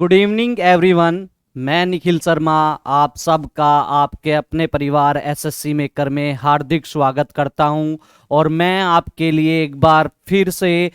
Good evening everyone. मैं निखिल शर्मा आप सबका आपके अपने परिवार एसएससी मेकर में हार्दिक स्वागत करता हूं। और मैं आपके लिए एक बार फिर से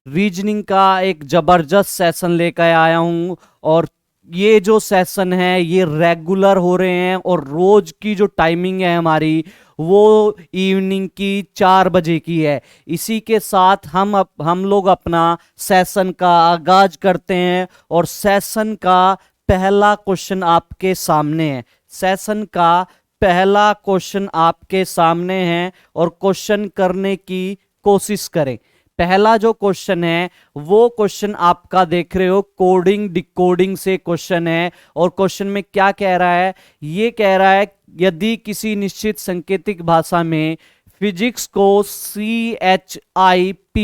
रीजनिंग का एक ज़बरदस्त सेशन लेकर आया हूं। और ये जो सेशन है ये रेगुलर हो रहे हैं और रोज की जो टाइमिंग है हमारी वो इवनिंग की 4 बजे की है। इसी के साथ हम लोग अपना सेशन का आगाज करते हैं। और सेशन का पहला क्वेश्चन आपके सामने है। सेशन का पहला क्वेश्चन आपके सामने है और क्वेश्चन करने की कोशिश करें। पहला जो क्वेश्चन है वो क्वेश्चन आपका देख रहे हो, कोडिंग डिकोडिंग से क्वेश्चन है। और क्वेश्चन में क्या कह रहा है, ये कह रहा है यदि किसी निश्चित सांकेतिक भाषा में फिजिक्स को CHIP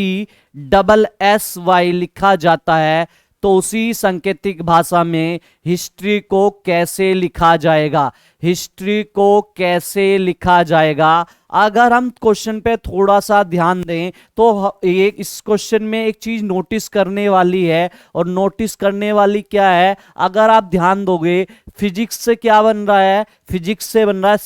लिखा जाता है तो उसी सांकेतिक भाषा में हिस्ट्री को कैसे लिखा जाएगा। हिस्ट्री को कैसे लिखा जाएगा। अगर हम क्वेश्चन पे थोड़ा सा ध्यान दें तो एक इस क्वेश्चन में एक चीज नोटिस करने वाली है। और नोटिस करने वाली क्या है, अगर आप ध्यान दोगे फिजिक्स से क्या बन रहा है, फिजिक्स से बन रहा है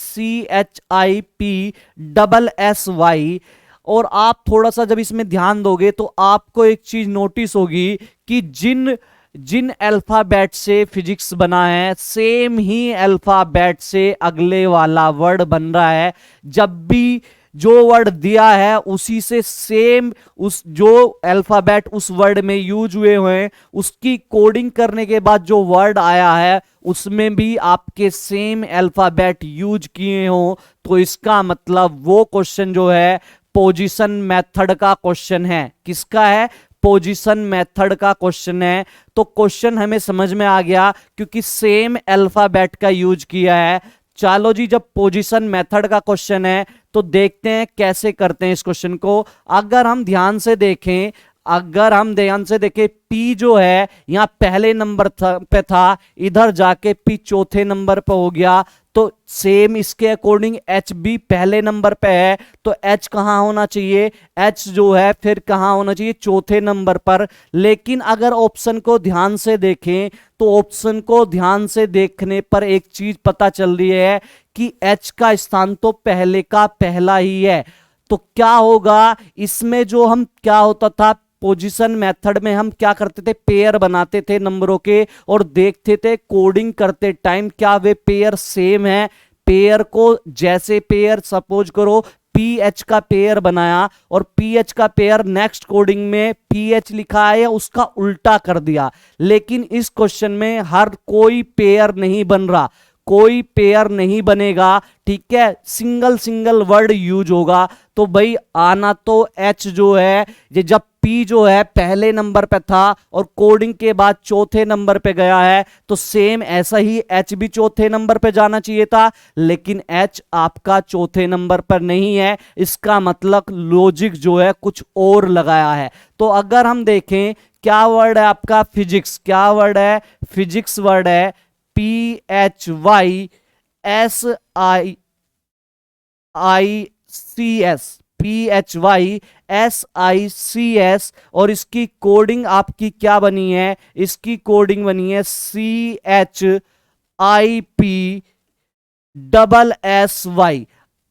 CHIPSSY। और आप थोड़ा सा जब इसमें ध्यान दोगे तो आपको एक चीज नोटिस होगी कि जिन जिन अल्फाबेट से फिजिक्स बना है सेम ही अल्फाबेट से अगले वाला वर्ड बन रहा है। जब भी जो वर्ड दिया है उसी से सेम उस जो अल्फाबेट उस वर्ड में यूज हुए हैं उसकी कोडिंग करने के बाद जो वर्ड आया है उसमें भी आपके सेम अल्फाबेट यूज किए हो। तो इसका मतलब वो क्वेश्चन जो है पोजीशन मेथड का क्वेश्चन है। किसका है? पोजीशन मेथड का क्वेश्चन है। तो क्वेश्चन हमें समझ में आ गया क्योंकि सेम अल्फाबेट का यूज किया है। चलो जी, जब पोजीशन मेथड का क्वेश्चन है तो देखते हैं कैसे करते हैं इस क्वेश्चन को। अगर हम ध्यान से देखें पी जो है यहां पहले नंबर पे था, इधर जाके पी चौथे नंबर पे हो गया। तो सेम इसके अकॉर्डिंग एच भी पहले नंबर पे है तो एच कहां होना चाहिए, एच जो है फिर कहां होना चाहिए, चौथे नंबर पर। लेकिन अगर ऑप्शन को ध्यान से देखें तो ऑप्शन को ध्यान से देखने पर एक चीज पता चल रही है कि एच का स्थान तो पहले का पहला ही है। तो क्या होगा इसमें, जो हम क्या होता था पोजीशन मेथड में हम क्या करते थे, पेयर बनाते थे नंबरों के और देखते थे कोडिंग करते टाइम क्या वे पेयर सेम है। पेयर को जैसे पेयर सपोज करो पी एच का पेयर बनाया और पी एच का पेयर नेक्स्ट कोडिंग में पी एच लिखा है या उसका उल्टा कर दिया। लेकिन इस क्वेश्चन में हर कोई पेयर नहीं बन रहा, कोई पेयर नहीं बनेगा, ठीक है, सिंगल सिंगल वर्ड यूज होगा। तो भाई आना तो एच जो है ये जब पी जो है पहले नंबर पे था और कोडिंग के बाद चौथे नंबर पे गया है तो सेम ऐसा ही एच भी चौथे नंबर पे जाना चाहिए था। लेकिन एच आपका चौथे नंबर पर नहीं है, इसका मतलब लॉजिक जो है कुछ और लगाया है। तो अगर हम देखें क्या वर्ड है आपका फिजिक्स, क्या वर्ड है, फिजिक्स वर्ड है PHYSICS, PHYSICS। और इसकी कोडिंग आपकी क्या बनी है, इसकी कोडिंग बनी है CHIPSSY।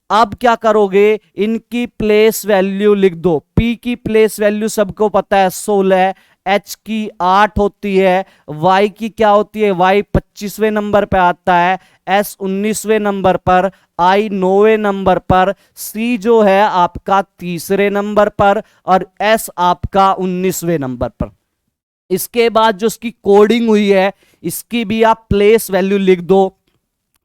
अब क्या करोगे, इनकी प्लेस वैल्यू लिख दो। P की प्लेस वैल्यू सबको पता है 16, H की 8 होती है, Y की क्या होती है, Y 25वें नंबर पे आता है, S 19वें नंबर पर, I 9वें नंबर पर, C जो है आपका तीसरे नंबर पर और S आपका 19वें नंबर पर। इसके बाद जो इसकी कोडिंग हुई है इसकी भी आप प्लेस वैल्यू लिख दो।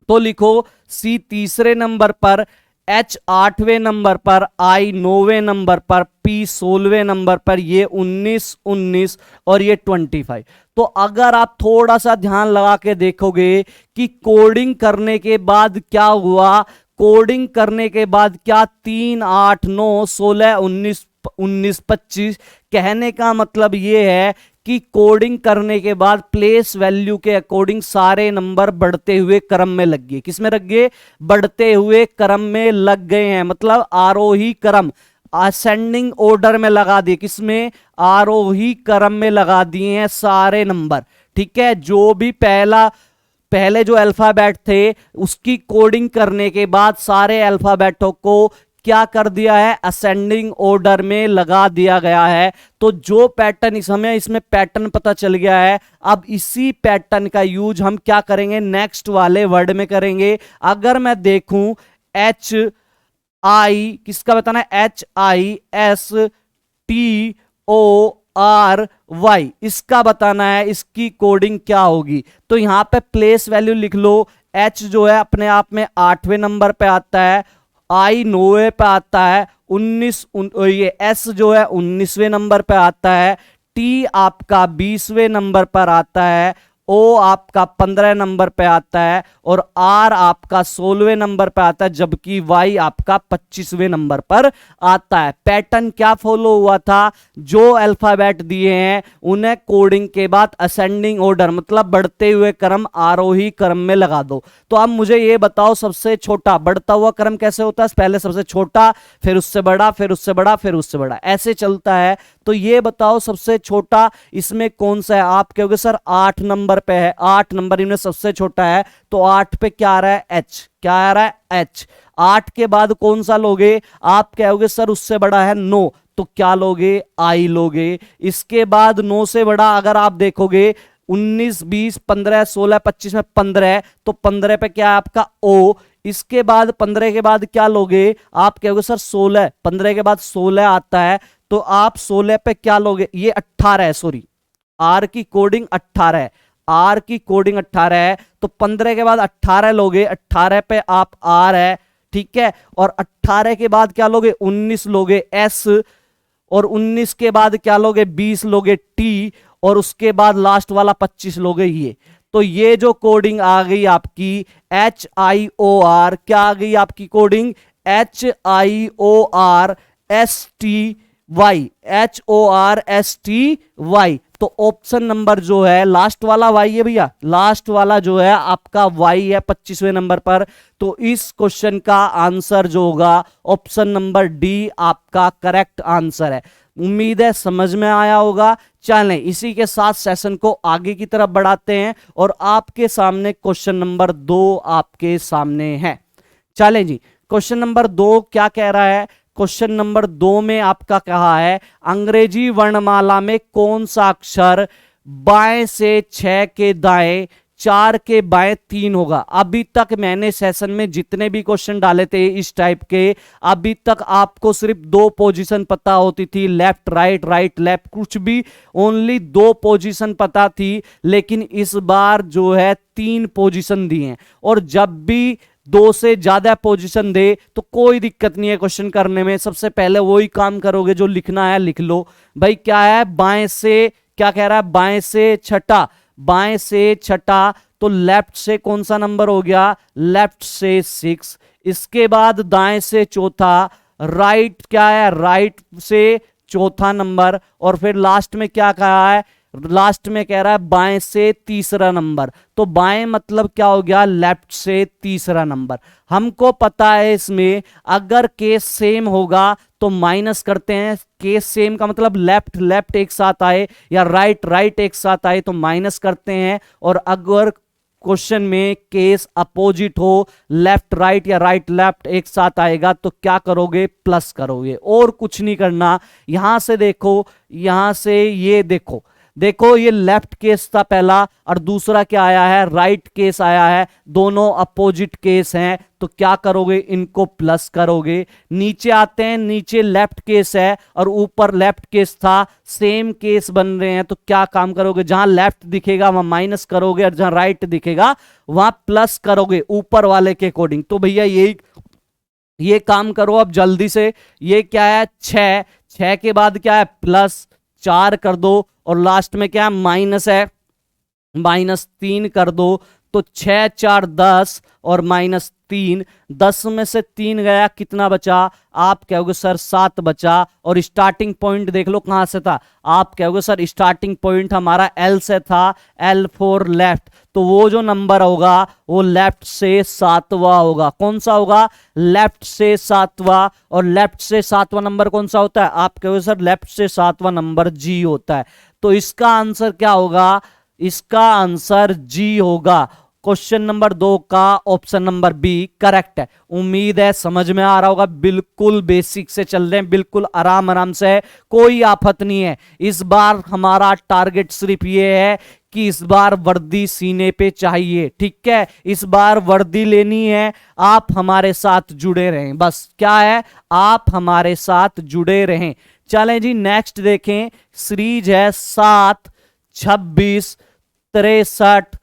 तो लिखो C तीसरे नंबर पर, H 8वें नंबर पर, I 9वें नंबर पर, P 16वें नंबर पर, ये 19 19 और ये 25। तो अगर आप थोड़ा सा ध्यान लगा के देखोगे कि कोडिंग करने के बाद क्या हुआ, कोडिंग करने के बाद क्या 3 8 9 16 19 19 25। कहने का मतलब ये है कि कोडिंग करने के बाद प्लेस वैल्यू के अकॉर्डिंग सारे नंबर बढ़ते हुए क्रम में लग गए। किसमें लग गए, बढ़ते हुए क्रम में लग गए हैं, मतलब आरोही क्रम, असेंडिंग ऑर्डर में लगा दिए। किसमें, आरोही क्रम में लगा दिए हैं सारे नंबर। ठीक है, जो भी पहले जो अल्फाबेट थे उसकी कोडिंग करने के बाद सारे अल्फाबेटों को क्या कर दिया है, असेंडिंग ऑर्डर में लगा दिया गया है। तो जो पैटर्न इसमें पैटर्न पता चल गया है। अब इसी पैटर्न का यूज हम क्या करेंगे, नेक्स्ट वाले वर्ड में करेंगे। अगर मैं देखूं एच आई, किसका बताना है, HISTORY, इसका बताना है, इसकी कोडिंग क्या होगी। तो यहां पे प्लेस वैल्यू लिख लो। एच जो है अपने आप में 8वें नंबर पे आता है, आई 9वें पे आता है, 19 ये एस जो है 19वें नंबर पे आता है, टी आपका 20वें नंबर पर आता है, ओ आपका 15 नंबर पे आता है और आर आपका 16वें नंबर पे आता है, जबकि वाई आपका 25वें नंबर पर आता है। पैटर्न क्या फॉलो हुआ था, जो अल्फाबेट दिए हैं उन्हें कोडिंग के बाद असेंडिंग ऑर्डर मतलब बढ़ते हुए क्रम, आरोही क्रम में लगा दो। तो अब मुझे ये बताओ सबसे छोटा, बढ़ता हुआ क्रम कैसे होता है, पहले सबसे छोटा, फिर उससे बड़ा, फिर उससे बड़ा, फिर उससे बड़ा, ऐसे चलता है। तो ये बताओ सबसे छोटा इसमें कौन सा है। आप कहोगे सर 8 नंबर पे है, 8 नंबर इनमें सबसे छोटा है, तो 8 पे क्या आ रहा है, एच, क्या आ रहा है, एच। 8 के बाद कौन सा लोगे, आप कहोगे सर उससे बड़ा है 9, तो क्या लोगे, आई लोगे। इसके बाद 9 से बड़ा अगर आप देखोगे 19 20 15 16 25 में 15, तो 15 पे क्या है आपका ओ। इसके बाद 15 के बाद क्या लोगे, आप कहोगे सर 16, 15 के बाद 16 आता है, तो आप 16 पे क्या लोगे, ये 18 है, सॉरी आर की कोडिंग 18 है, आर की कोडिंग 18 है, तो 15 के बाद 18 लोगे, 18 पे आप आर है, ठीक है। और 18 के बाद क्या लोगे, 19 लोगे, एस, और 19 के बाद क्या लोगे, 20 लोगे, टी, और उसके बाद लास्ट वाला 25 लोगे, ये। तो ये जो कोडिंग आ गई आपकी HIOR, क्या आ गई आपकी कोडिंग, HIORSTY, तो ऑप्शन नंबर जो है लास्ट वाला वाई है भैया, लास्ट वाला जो है आपका वाई है 25वें नंबर पर। तो इस क्वेश्चन का आंसर जो होगा ऑप्शन नंबर डी आपका करेक्ट आंसर है। उम्मीद है समझ में आया होगा। चलें इसी के साथ सेशन को आगे की तरफ बढ़ाते हैं और आपके सामने क्वेश्चन नंबर 2 आपके सामने है। चलें जी, क्वेश्चन नंबर 2 क्या कह रहा है, क्वेश्चन नंबर 2 में आपका कहा है अंग्रेजी वर्णमाला में कौन सा अक्षर बाएं से 6 के दाएं 4 के बाएं 3 होगा। अभी तक मैंने सेशन में जितने भी क्वेश्चन डाले थे इस टाइप के, अभी तक आपको सिर्फ 2 पोजीशन पता होती थी, लेफ्ट राइट, राइट लेफ्ट, कुछ भी, ओनली 2 पोजीशन पता थी। लेकिन इस बार जो है 3 पोजीशन दी हैं, और जब भी 2 से ज्यादा पोजीशन दे तो कोई दिक्कत नहीं है क्वेश्चन करने में। सबसे पहले वही काम करोगे जो लिखना है, लिख लो भाई। क्या है, बाएं से, क्या कह रहा है, बाएं से छठा, बाएं से छठा, तो लेफ्ट से कौन सा नंबर हो गया, लेफ्ट से 6। इसके बाद दाएं से चौथा, राइट, क्या है, राइट से चौथा नंबर, और फिर लास्ट में क्या कहा है, लास्ट में कह रहा है बाएं से तीसरा नंबर। तो बाएं मतलब क्या हो गया, लेफ्ट से तीसरा नंबर। हमको पता है इसमें अगर केस सेम होगा तो माइनस करते हैं, केस सेम का मतलब लेफ्ट लेफ्ट एक साथ आए या राइट राइट एक साथ आए तो माइनस करते हैं, और अगर क्वेश्चन में केस अपोजिट हो, लेफ्ट राइट या राइट लेफ्ट एक साथ आएगा तो क्या करोगे, प्लस करोगे, और कुछ नहीं करना। यहां से देखो, यहां से ये देखो, देखो ये लेफ्ट केस था पहला, और दूसरा क्या आया है, राइट केस आया है, दोनों अपोजिट केस हैं, तो क्या करोगे, इनको प्लस करोगे। नीचे आते हैं, नीचे लेफ्ट केस है और ऊपर लेफ्ट केस था, सेम केस बन रहे हैं, तो क्या काम करोगे, जहां लेफ्ट दिखेगा वहां माइनस करोगे, और जहां राइट दिखेगा वहां प्लस करोगे, ऊपर वाले के अकॉर्डिंग। तो भैया ये काम करो अब जल्दी से। ये क्या है, 6 के बाद क्या है, प्लस 4 कर दो, और लास्ट में क्या है, माइनस है, -3 कर दो। तो 6 4 10 और -3, 10 में से 3 गया, कितना बचा, आप कहोगे सर 7 बचा। और स्टार्टिंग पॉइंट देख लो कहां से था, आप कहोगे सर स्टार्टिंग पॉइंट हमारा L से था, L4 लेफ्ट, तो वो जो नंबर होगा वो लेफ्ट से 7वां होगा। कौन सा होगा, लेफ्ट से 7वां। और लेफ्ट से 7वां नंबर कौन सा होता है, आप कहोगे सर लेफ्ट से 7वां नंबर G होता है। तो इसका आंसर क्या होगा, इसका आंसर जी होगा। क्वेश्चन नंबर 2 का ऑप्शन नंबर बी करेक्ट है। उम्मीद है समझ में आ रहा होगा। बिल्कुल बेसिक से चल रहे हैं, बिल्कुल आराम आराम से है, कोई आफत नहीं है। इस बार हमारा टारगेट सिर्फ ये है कि इस बार वर्दी सीने पे चाहिए, ठीक है। इस बार वर्दी लेनी है, आप हमारे साथ जुड़े रहें, बस क्या है, आप हमारे साथ जुड़े रहें। चलें जी नेक्स्ट देखें। सीरीज है 7, 26, 63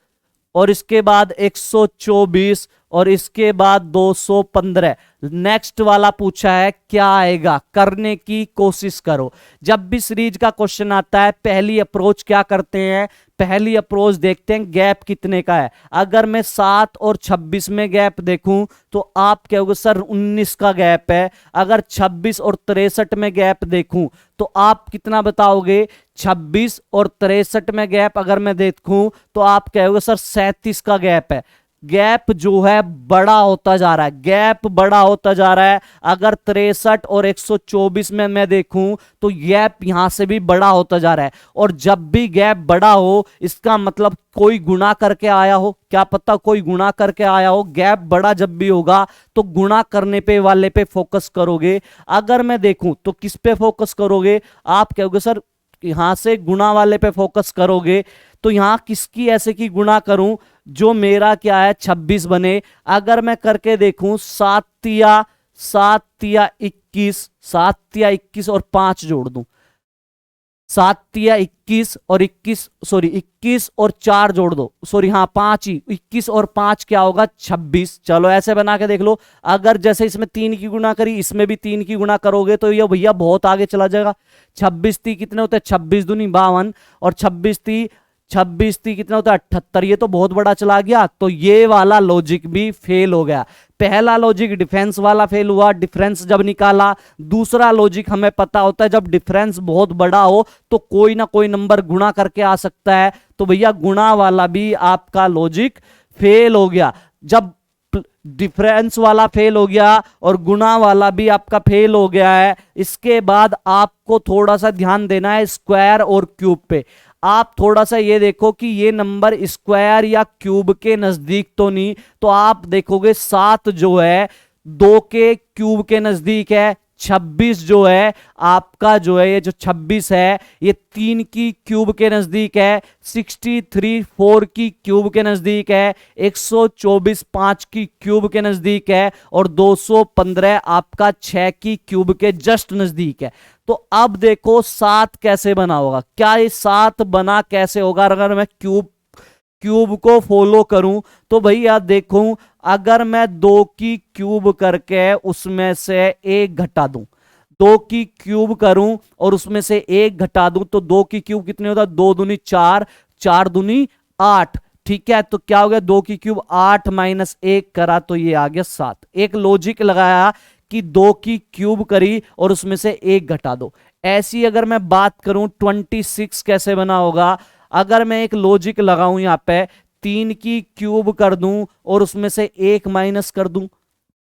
और इसके बाद 124 और इसके बाद 215। नेक्स्ट वाला पूछा है क्या आएगा, करने की कोशिश करो। जब भी सीरीज का क्वेश्चन आता है पहली अप्रोच क्या करते हैं, पहली अप्रोच देखते हैं गैप कितने का है। अगर मैं 7 और 26 में गैप देखूं तो आप कहोगे सर 19 का गैप है। अगर 26 और 63 में गैप देखूं तो आप कितना बताओगे, 26 और 63 में गैप अगर मैं देखूं तो आप कहोगे सर 37 का गैप है। गैप जो है बड़ा होता जा रहा है, गैप बड़ा होता जा रहा है। अगर 63 और 124 में मैं देखूं तो गैप यहां से भी बड़ा होता जा रहा है। और जब भी गैप बड़ा हो इसका मतलब कोई गुणा करके आया हो, क्या पता कोई गुणा करके आया हो। गैप बड़ा जब भी होगा तो गुणा करने पे वाले पे फोकस करोगे। अगर मैं देखूं तो किस पे फोकस करोगे, आप कहोगे सर यहां से गुणा वाले पे फोकस करोगे। तो यहां किसकी ऐसे की गुणा करूं जो मेरा क्या है 26 बने। अगर मैं करके देखूं 7 तिया 21, 7 तिया 21 और 5 जोड़ दूं, 7 तिया 21 और 21 और 4 जोड़ दो, सॉरी हाँ 5 ही, 21 और 5 क्या होगा 26। चलो ऐसे बना के देख लो। अगर जैसे इसमें 3 की गुणा करी इसमें भी 3 की गुणा करोगे तो ये भैया बहुत आगे चला जाएगा। 26 ती कितने होते हैं, 26 दूनी 52 और 26 थी कितना होता है 78। ये तो बहुत बड़ा चला गया, तो ये वाला लॉजिक भी फेल हो गया। पहला लॉजिक डिफरेंस वाला फेल हुआ, डिफरेंस जब निकाला। दूसरा लॉजिक हमें पता होता है जब डिफरेंस बहुत बड़ा हो तो कोई ना कोई नंबर गुणा करके आ सकता है, तो भैया गुणा वाला भी आपका लॉजिक फेल हो गया। जब डिफरेंस वाला फेल हो गया और गुणा वाला भी आपका फेल हो गया है, इसके बाद आपको थोड़ा सा ध्यान देना है स्क्वायर और क्यूब पे। आप थोड़ा सा ये देखो कि ये नंबर स्क्वायर या क्यूब के नजदीक तो नहीं, तो आप देखोगे 7 जो है 2 के क्यूब के नजदीक है। 26 जो है आपका जो है ये जो 26 है ये 3 की क्यूब के नजदीक है। 63 4 की क्यूब के नजदीक है। 124 5 की क्यूब के नजदीक है और 215 आपका 6 की क्यूब के जस्ट नजदीक है। तो अब देखो 7 कैसे बना होगा, क्या ये 7 बना कैसे होगा। अगर मैं क्यूब को फॉलो करूं तो भैया देखूं, अगर मैं 2 की क्यूब करके उसमें से 1 घटा दूं, 2 की क्यूब करूं और उसमें से 1 घटा दूं तो 2 की क्यूब कितने होता है, 2 दूनी 4, 4 दूनी 8, ठीक है। तो क्या हो गया 2 की क्यूब 8 माइनस 1 करा तो ये आ गया 7। एक लॉजिक लगाया कि 2 की क्यूब करी और उसमें से 1 घटा दो। ऐसी अगर मैं बात करूं 26 कैसे बना होगा, अगर मैं एक लॉजिक लगाऊं यहां पे 3 की क्यूब कर दूं और उसमें से 1 माइनस कर दूं।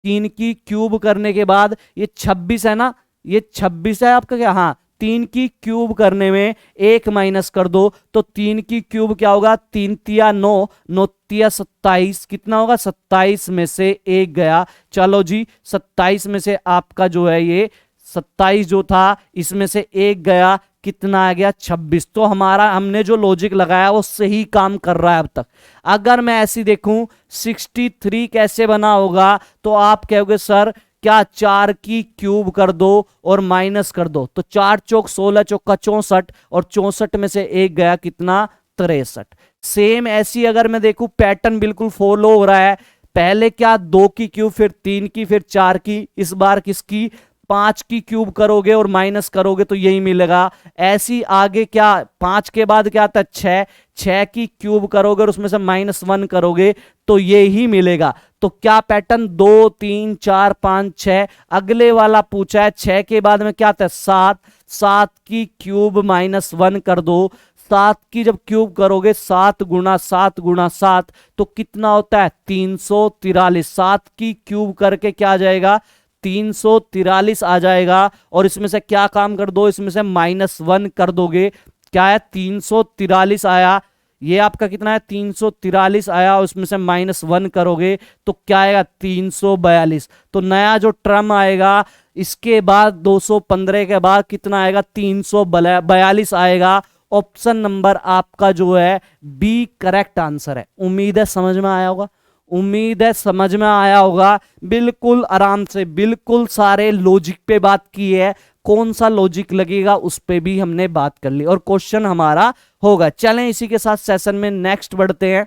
3 की क्यूब करने के बाद ये 26 है ना, ये 26 है आपका क्या, हाँ 3 की क्यूब करने में 1 माइनस कर दो तो 3 की क्यूब क्या होगा, 3 तिया 9, 9 तिया 27, कितना होगा 27 में से 1 गया। चलो जी 27 में से आपका जो है ये 27 जो था इसमें से 1 गया, कितना आ गया 26। तो हमारा हमने जो लॉजिक लगाया वो सही काम कर रहा है अब तक। अगर मैं ऐसी देखूं 63 कैसे बना होगा तो आप कहोगे सर क्या 4 की क्यूब कर दो और माइनस कर दो, तो 4 चौक 16 चौका 64 और 64 में से 1 गया कितना 63। सेम ऐसी अगर मैं देखूं पैटर्न बिल्कुल फॉलो हो रहा है। पहले क्या 2 की क्यूब फिर 3 की फिर 4 की, इस बार किसकी 5 की क्यूब करोगे और माइनस करोगे तो यही मिलेगा। ऐसी आगे क्या 5 के बाद क्या आता है 6 की क्यूब करोगे और उसमें से -1 करोगे तो यही मिलेगा। तो क्या पैटर्न 2 3 4 5 6। अगले वाला पूछा है 6 के बाद में क्या आता है 7, 7 की क्यूब -1 कर दो। 7 की जब क्यूब करोगे 7 गुणा 7 गुणा 7 तो कितना होता है 343। 7 की क्यूब करके क्या आ जाएगा 343 आ जाएगा और इसमें से क्या काम कर दो, इसमें से -1 कर दोगे, क्या है 343 आया। ये आपका कितना है 343 आया, उसमें से -1 करोगे तो क्या आएगा 342। तो नया जो टर्म आएगा इसके बाद 215 के बाद कितना आएगा 342 आएगा। ऑप्शन नंबर आपका जो है बी करेक्ट आंसर है। उम्मीद है समझ में आया होगा, उम्मीद है समझ में आया होगा। बिल्कुल आराम से, बिल्कुल सारे लॉजिक पे बात की है, कौन सा लॉजिक लगेगा उस पे भी हमने बात कर ली और क्वेश्चन हमारा होगा। चलें इसी के साथ सेशन में नेक्स्ट बढ़ते हैं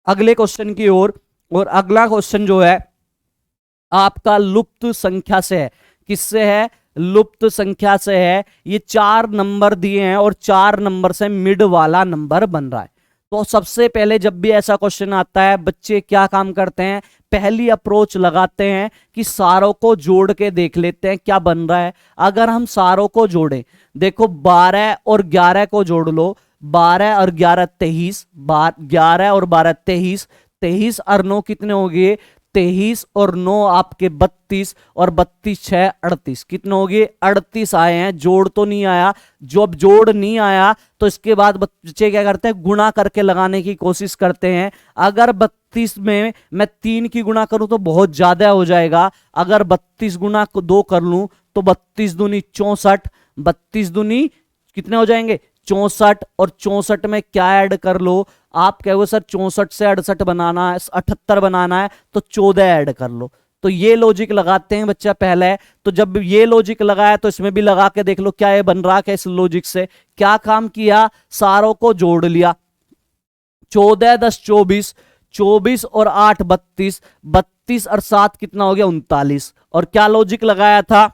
अगले क्वेश्चन की ओर। और अगला क्वेश्चन जो है आपका लुप्त संख्या से है। किससे है? लुप्त संख्या से है। ये 4 नंबर दिए हैं और 4 नंबर से मिड वाला नंबर बन रहा है। तो सबसे पहले जब भी ऐसा क्वेश्चन आता है बच्चे क्या काम करते हैं, पहली अप्रोच लगाते हैं कि सारों को जोड़ के देख लेते हैं क्या बन रहा है। अगर हम सारों को जोड़ें, देखो 12 और 11 को जोड़ लो, 12 और 11 23, 11 और 12 23, 23 और 9 कितने हो गए 23 और 9 आपके 32 और 32 6 38, कितने हो गए 38 आए हैं। जोड़ तो नहीं आया, जब जोड़ नहीं आया तो इसके बाद बच्चे क्या करते हैं गुणा करके लगाने की कोशिश करते हैं। अगर 32 में मैं 3 की गुणा करूं तो बहुत ज्यादा हो जाएगा। अगर 32 गुणा 2 कर लूं तो 32 दूनी 64, 32 दूनी कितने हो जाएंगे 64, और 64 में क्या ऐड कर लो, आप कहोगे सर 64 से 68 बनाना है, 78 बनाना है तो 14 ऐड कर लो। तो ये लॉजिक लगाते हैं बच्चा पहले है। तो जब ये लॉजिक लगाया तो इसमें भी लगा के देख लो क्या ये बन रहा है। इस लॉजिक से क्या काम किया, सारों को जोड़ लिया। 14 10 24, 24 और 8 32, 32 और 7 कितना हो गया 39। और क्या लॉजिक लगाया था,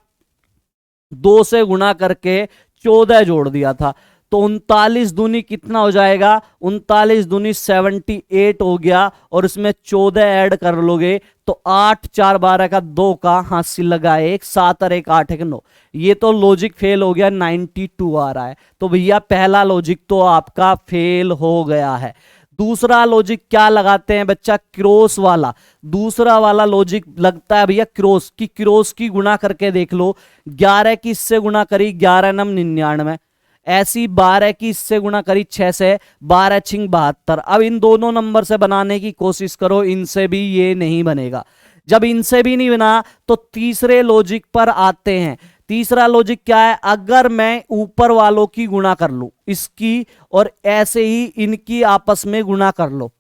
2 से गुणा करके 14 जोड़ दिया था। तो 39 दूनी कितना हो जाएगा, 39 दूनी 78 हो गया। और इसमें 14 ऐड कर लोगे तो 8 4 12 का 2 का हासिल लगा 1, 7 और 1 8 1 9। ये तो लॉजिक फेल हो गया, 92 आ रहा है। तो भैया पहला लॉजिक तो आपका फेल हो गया है। दूसरा लॉजिक क्या लगाते हैं बच्चा, क्रॉस वाला। दूसरा वाला लॉजिक लगता है भैया क्रॉस की, क्रॉस की गुणा करके देख लो। 11 की इससे गुणा करी 11 नम 99, ऐसी 12 की इससे गुणा करी 6 से 12 छिंग 72। अब इन दोनों नंबर से बनाने की कोशिश करो, इनसे भी ये नहीं बनेगा। जब इनसे भी नहीं बना तो तीसरे लॉजिक पर आते हैं। तीसरा लॉजिक क्या है, अगर मैं ऊपर वालों की गुणा कर लूं इसकी और ऐसे ही इनकी आपस में गुणा कर लो,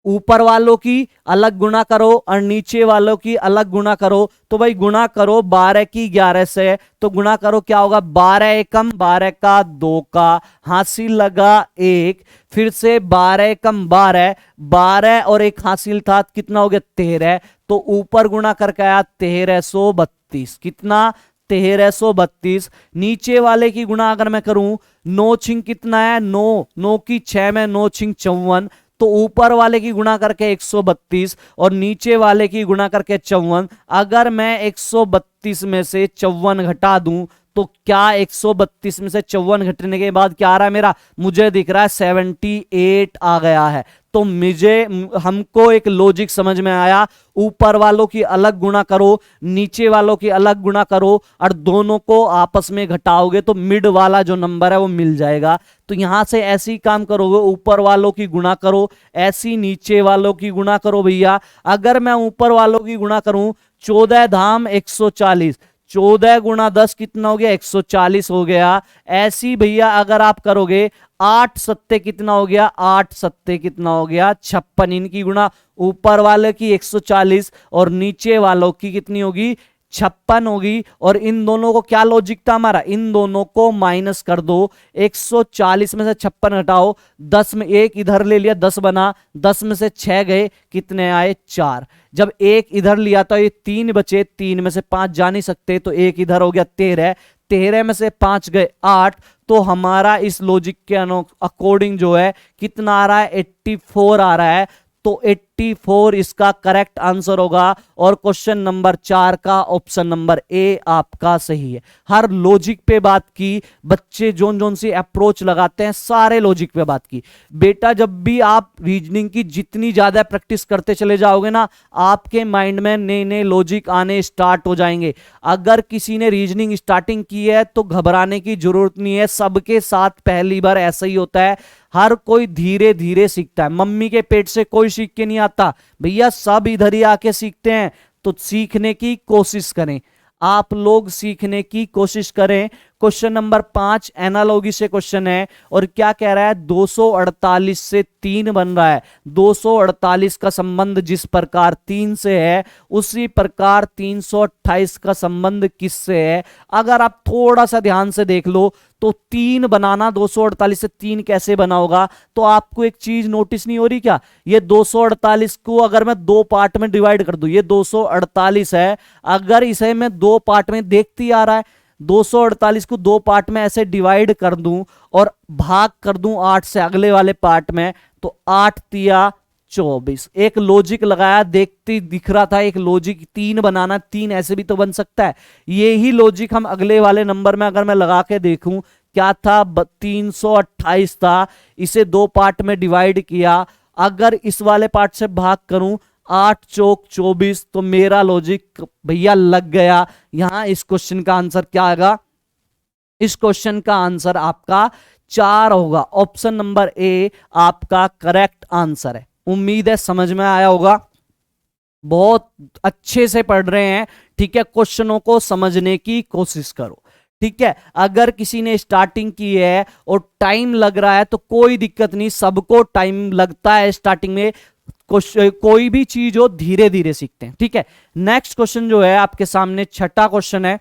ऊपर वालों की अलग गुणा करो और नीचे वालों की अलग गुणा करो। तो भाई गुणा करो 12 की 11 से, तो गुणा करो क्या होगा 12 एकम 12 का 2 का हासिल लगा 1, फिर से 12 एकम 12, 12 और 1 हासिल था कितना हो गया 13। तो ऊपर गुणा करके आया 1332, कितना 1332। नीचे वाले की गुणा अगर मैं करूं 9 छिंग कितना है 9, 9 की 6 में 9 छिंग 54। तो ऊपर वाले की गुणा करके 132 और नीचे वाले की गुणा करके 54। अगर मैं 132 में से 54 घटा दूं तो क्या 132 में से 54 घटने के बाद क्या आ रहा है मेरा, मुझे दिख रहा है 78 आ गया है। तो हमको एक लॉजिक समझ में आया, ऊपर वालों की अलग गुणा करो नीचे वालों की अलग गुणा करो और दोनों को आपस में घटाओगे तो मिड वाला जो नंबर है वो मिल जाएगा। तो यहां से ऐसे ही काम करोगे, ऊपर वालों की गुणा करो, ऐसी नीचे वालों की गुणा करो। भैया अगर मैं ऊपर वालों की गुणा करूं 14 धाम 140, 14 गुणा 10 कितना हो गया 140 हो गया। ऐसी भैया अगर आप करोगे 8 सत्ते कितना हो गया, 8 सत्ते कितना हो गया 56। इनकी गुणा ऊपर वाले की 140 और नीचे वालों की कितनी होगी 56 होगी। और इन दोनों को क्या लॉजिक था हमारा, इन दोनों को माइनस कर दो। 140 में से 56 घटाओ, 10 में 1 इधर ले लिया 10 बना, 10 में से 6 गए कितने आए 4। जब 1 इधर लिया तो ये 3 बचे, 3 में से 5 जा नहीं सकते तो 1 इधर हो गया 13, 13 में से 5 गए 8। तो हमारा इस लॉजिक के अकॉर्डिंग जो है कितना आ रहा है 84 आ रहा है। तो 24 इसका करेक्ट आंसर होगा और क्वेश्चन नंबर 4 का ऑप्शन नंबर ए आपका सही है। हर लॉजिक पे बात की, बच्चे जोन जोन सी अप्रोच लगाते हैं सारे लॉजिक पे बात की। बेटा जब भी आप रीजनिंग की जितनी ज्यादा प्रैक्टिस करते चले जाओगे ना, आपके माइंड में नए नए लॉजिक आने स्टार्ट हो जाएंगे। अगर किसी ने रीजनिंग स्टार्टिंग की है तो घबराने की जरूरत नहीं है, सबके साथ पहली बार ऐसा ही होता है। हर कोई धीरे धीरे सीखता है, मम्मी के पेट से कोई सीख के नहीं आता भैया, सब इधर ही आके सीखते हैं। तो सीखने की कोशिश करें, आप लोग सीखने की कोशिश करें। क्वेश्चन नंबर 5 एनालॉगी से क्वेश्चन है और क्या कह रहा है, 248 से 3 बन रहा है। 248 का संबंध जिस प्रकार 3 से है उसी प्रकार 328 का संबंध किससे है। अगर आप थोड़ा सा ध्यान से देख लो तो 3 बनाना 248 से 3 कैसे बना होगा, तो आपको एक चीज नोटिस नहीं हो रही क्या, ये 248 को अगर मैं 2 पार्ट में डिवाइड कर दूं, ये 248 है, अगर इसे मैं 2 पार्ट में देखती आ रहा है, 248 को 2 पार्ट में ऐसे डिवाइड कर दूं और भाग कर दूं 8 से अगले वाले पार्ट में, तो 8 तिया 24। एक लॉजिक लगाया, देखते दिख रहा था एक लॉजिक, 3 बनाना 3 ऐसे भी तो बन सकता है। यही लॉजिक हम अगले वाले नंबर में अगर मैं लगा के देखूं, क्या था 328 था, इसे 2 पार्ट में डिवाइड किया, अगर इस वाले पार्ट से भाग करूं 8 चौक 24, तो मेरा लॉजिक भैया लग गया। यहां इस क्वेश्चन का आंसर क्या आएगा, इस क्वेश्चन का आंसर आपका 4 होगा। ऑप्शन नंबर ए आपका करेक्ट आंसर है। उम्मीद है समझ में आया होगा, बहुत अच्छे से पढ़ रहे हैं, ठीक है। क्वेश्चनों को समझने की कोशिश करो, ठीक है। अगर किसी ने स्टार्टिंग की है और टाइम लग रहा है तो कोई दिक्कत नहीं, सबको टाइम लगता है स्टार्टिंग में, कोई भी चीज हो धीरे धीरे सीखते हैं, ठीक है। नेक्स्ट क्वेश्चन जो है आपके सामने, छठा क्वेश्चन है,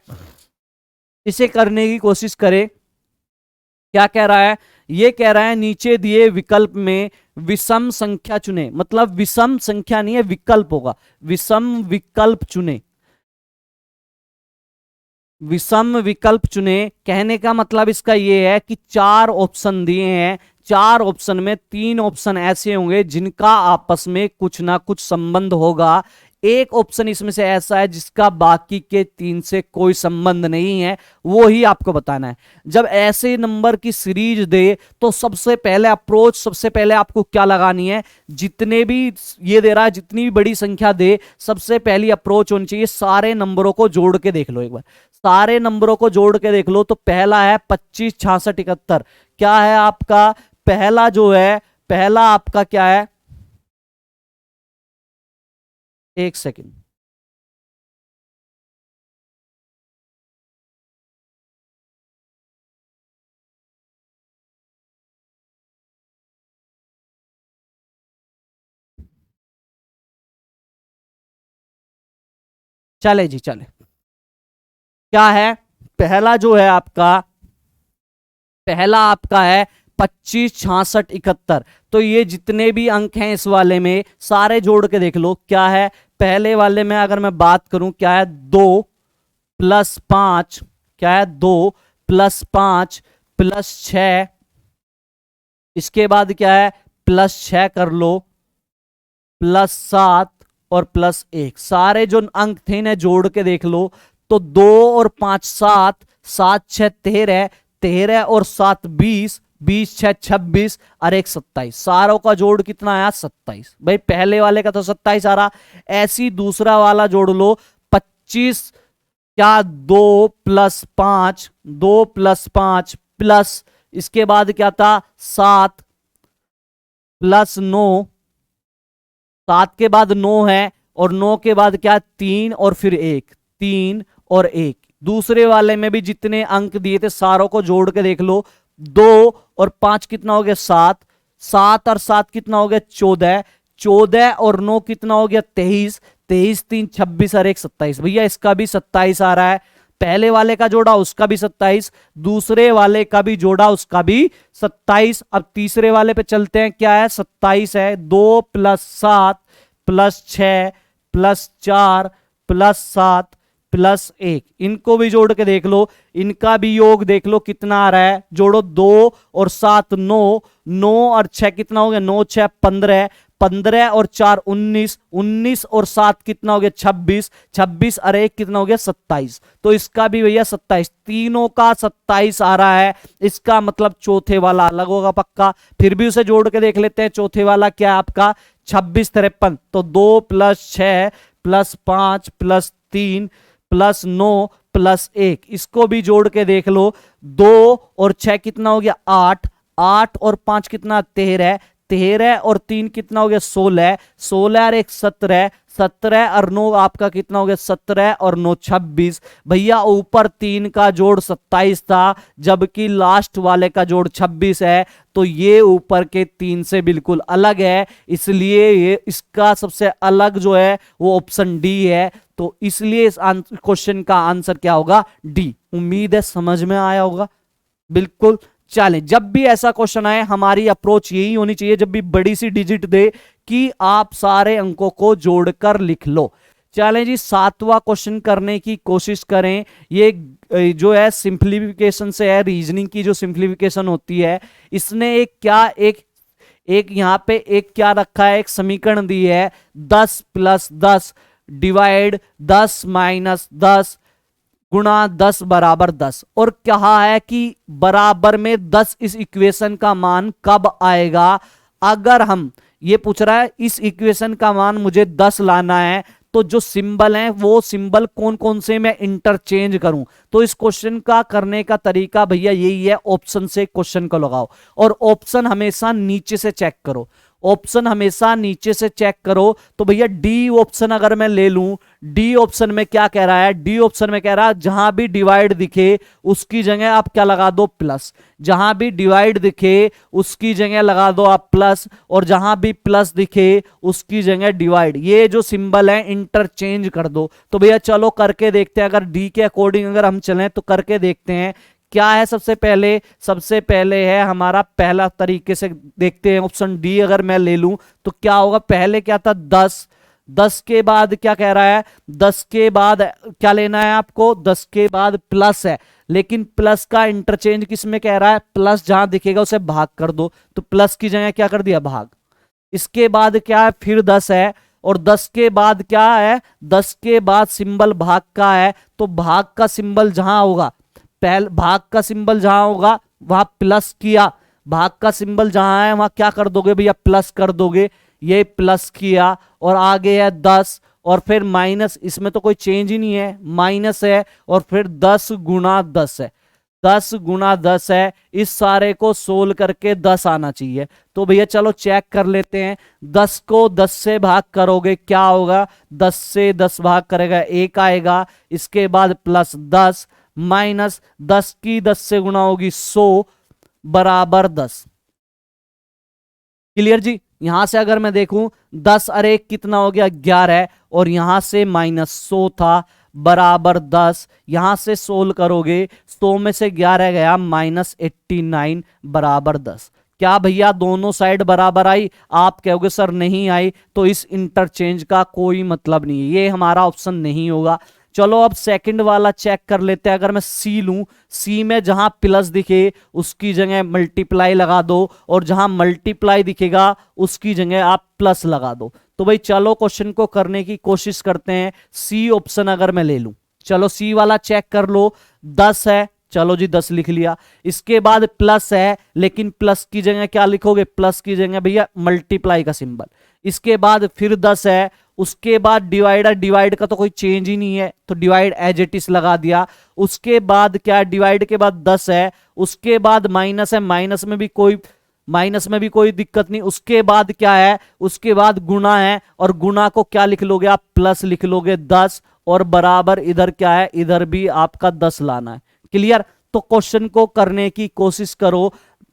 इसे करने की कोशिश करें। क्या कह रहा है, ये कह रहा है नीचे दिए विकल्प में विषम संख्या चुने, मतलब विषम संख्या नहीं है, विकल्प होगा, विषम विकल्प चुने, विषम विकल्प चुने। कहने का मतलब इसका यह है कि 4 ऑप्शन दिए हैं, 4 ऑप्शन में 3 ऑप्शन ऐसे होंगे जिनका आपस में कुछ ना कुछ संबंध होगा, एक ऑप्शन इसमें से ऐसा है जिसका बाकी के 3 से कोई संबंध नहीं है, वो ही आपको बताना है। जब ऐसे नंबर की सीरीज दे तो सबसे पहले अप्रोच, सबसे पहले आपको क्या लगानी है, जितने भी ये दे रहा है, जितनी भी बड़ी संख्या दे, सबसे पहली अप्रोच होनी चाहिए सारे नंबरों को जोड़ के देख लो एक बार, सारे नंबरों को जोड़ के देख लो। तो पहला है 25 66 71, क्या है आपका पहला, जो है पहला आपका क्या है, एक सेकंड, चले जी चले। क्या है पहला, जो है आपका पहला आपका है 25 66 71। तो ये जितने भी अंक हैं इस वाले में सारे जोड़ के देख लो। क्या है पहले वाले में, अगर मैं बात करूं, क्या है 2 + 5, क्या है 2 + 5 + 6, इसके बाद क्या है +6 कर लो, +7 और +1, सारे जो अंक थे ना जोड़ के देख लो। तो 2 और 5 7, 7 6 13, 13 और 7 20, 20 6 26 और 1 27, सारों का जोड़ कितना आया 27। भाई पहले वाले का तो 27 आ रहा, ऐसी दूसरा वाला जोड़ लो 25, क्या 2 + 5, 2 + 5 प्लस, इसके बाद क्या था 7 + 9, 7 के बाद 9 है और 9 के बाद क्या 3 और फिर 1, 3 और 1। दूसरे वाले में भी जितने अंक दिए थे सारों को जोड़ के देख लो। 2 और 5 कितना हो गया 7, 7 और 7 कितना हो गया 14, 14 और 9 कितना हो गया 23, 23 3 26 और 1 27। भैया इसका भी 27 आ रहा है, पहले वाले का जोड़ा उसका भी 27, दूसरे वाले का भी जोड़ा उसका भी 27। अब तीसरे वाले पे चलते हैं, क्या है 27 है, 2 + 7 + 6 + 4 + 7 + 1, इनको भी जोड़ के देख लो, इनका भी योग देख लो कितना आ रहा है, जोड़ो 2 और 7 9, 9 और 6 कितना हो गया 9 6 15, 15 और 4 19, 19 और 7 कितना हो गया 26, 26 और 1 कितना हो गया 27। तो इसका भी भैया 27, तीनों का 27 आ रहा है। इसका मतलब चौथे वाला अलग होगा पक्का। फिर भी उसे जोड़ के देख लेते हैं, चौथे वाला क्या है आपका 26 53। तो 2 + 6 + 5 + 3 + 9 + 1, इसको भी जोड़ के देख लो। 2 और 6 कितना हो गया 8, 8 और 5 कितना 13, 13 और 3 कितना हो गया 16, 16 और 1 17, 17 और 9 आपका कितना हो गया 17 और 9 26। भैया ऊपर 3 का जोड़ 27 था, जबकि लास्ट वाले का जोड़ 26 है। तो ये ऊपर के 3 से बिल्कुल अलग है, इसलिए ये इसका सबसे अलग जो है वो ऑप्शन डी है। तो इसलिए इस क्वेश्चन का आंसर क्या होगा डी। उम्मीद है समझ में आया होगा। बिल्कुल। चलें, जब भी ऐसा क्वेश्चन आए हमारी अप्रोच यही होनी चाहिए, जब भी बड़ी सी डिजिट दे कि आप सारे अंकों को जोड़कर लिख लो। चलें जी, 7वां क्वेश्चन करने की कोशिश करें। ये जो है सिंप्लीफिकेशन से है, रीजनिंग की जो सिंप्लीफिकेशन होती है। इसने एक यहां पे एक क्या रखा है, एक समीकरण दी है 10 + 10 डिवाइड 10 - 10 गुणा 10 = 10, और कहा है कि बराबर में 10 इस इक्वेशन का मान कब आएगा। अगर हम ये पूछ रहा है इस इक्वेशन का मान मुझे 10 लाना है, तो जो सिंबल है वो सिंबल कौन कौन से मैं इंटरचेंज करूं। तो इस क्वेश्चन का करने का तरीका भैया यही है, ऑप्शन से क्वेश्चन को लगाओ और ऑप्शन हमेशा नीचे से चेक करो। ऑप्शन हमेशा नीचे से चेक करो। तो भैया डी ऑप्शन अगर मैं ले लूं, डी ऑप्शन में क्या कह रहा है, डी ऑप्शन में कह रहा है जहां भी डिवाइड दिखे उसकी जगह आप क्या लगा दो प्लस, जहां भी डिवाइड दिखे उसकी जगह लगा दो आप प्लस, और जहां भी प्लस दिखे उसकी जगह डिवाइड। ये जो सिंबल है इंटरचेंज कर दो। तो भैया चलो करके देखते हैं, अगर डी के अकॉर्डिंग अगर हम चलें तो करके देखते हैं क्या है। सबसे पहले है हमारा पहला तरीके से देखते हैं, ऑप्शन डी अगर मैं ले लूं तो क्या होगा। पहले क्या था 10, 10 के बाद क्या कह रहा है, 10 के बाद क्या लेना है आपको, 10 के बाद प्लस है, लेकिन प्लस का इंटरचेंज किस में कह रहा है, प्लस जहां दिखेगा उसे भाग कर दो। तो प्लस की जगह क्या कर दिया भाग। इसके बाद क्या है, फिर 10 है, और 10 के बाद क्या है, 10 के बाद सिंबल भाग का है। तो भाग का सिंबल जहां होगा, भाग का सिंबल जहां होगा वहां प्लस किया, भाग का सिंबल जहां है वहां क्या कर दोगे भैया प्लस कर दोगे। ये प्लस किया और आगे है 10 और फिर माइनस, इसमें तो कोई चेंज ही नहीं है, माइनस है, और फिर 10 × 10 है, 10 × 10 है। इस सारे को सोल्व करके 10 आना चाहिए। तो भैया चलो चेक कर लेते हैं। 10 को 10 से भाग करोगे क्या होगा, 10 से 10 भाग करेगा 1 आएगा। इसके बाद प्लस 10 माइनस 10 की 10 से गुणा होगी 100 = 10। क्लियर जी। यहां से अगर मैं देखूं 10 और 1 कितना हो गया 11, और यहां से -100 था बराबर 10। यहां से सोल्व करोगे 100 में से 11 गया -89 बराबर 10। क्या भैया दोनों साइड बराबर आई। आप कहोगे सर नहीं आई, तो इस इंटरचेंज का कोई मतलब नहीं है, ये हमारा ऑप्शन नहीं होगा। चलो अब सेकंड वाला चेक कर लेते हैं। अगर मैं सी लूं, सी में जहां प्लस दिखे उसकी जगह मल्टीप्लाई लगा दो, और जहां मल्टीप्लाई दिखेगा उसकी जगह आप प्लस लगा दो। तो भाई चलो क्वेश्चन को करने की कोशिश करते हैं। सी ऑप्शन अगर मैं ले लूं, चलो सी वाला चेक कर लो। 10 है, चलो जी 10 लिख लिया। इसके बाद प्लस है, लेकिन प्लस की जगह क्या लिखोगे, प्लस की जगह भैया मल्टीप्लाई का सिंबल। इसके बाद फिर 10 है, उसके बाद डिवाइड है, डिवाइड का तो कोई चेंज ही नहीं है, तो डिवाइड एज इट इज लगा दिया। उसके बाद क्या, डिवाइड के बाद 10 है, उसके बाद माइनस है, माइनस में भी कोई दिक्कत नहीं। उसके बाद क्या है, उसके बाद गुना है, और गुना को क्या लिख लोगे आप, प्लस लिख लोगे 10, और बराबर इधर क्या है, इधर भी आपका 10 लाना है। क्लियर। तो क्वेश्चन को करने की कोशिश करो।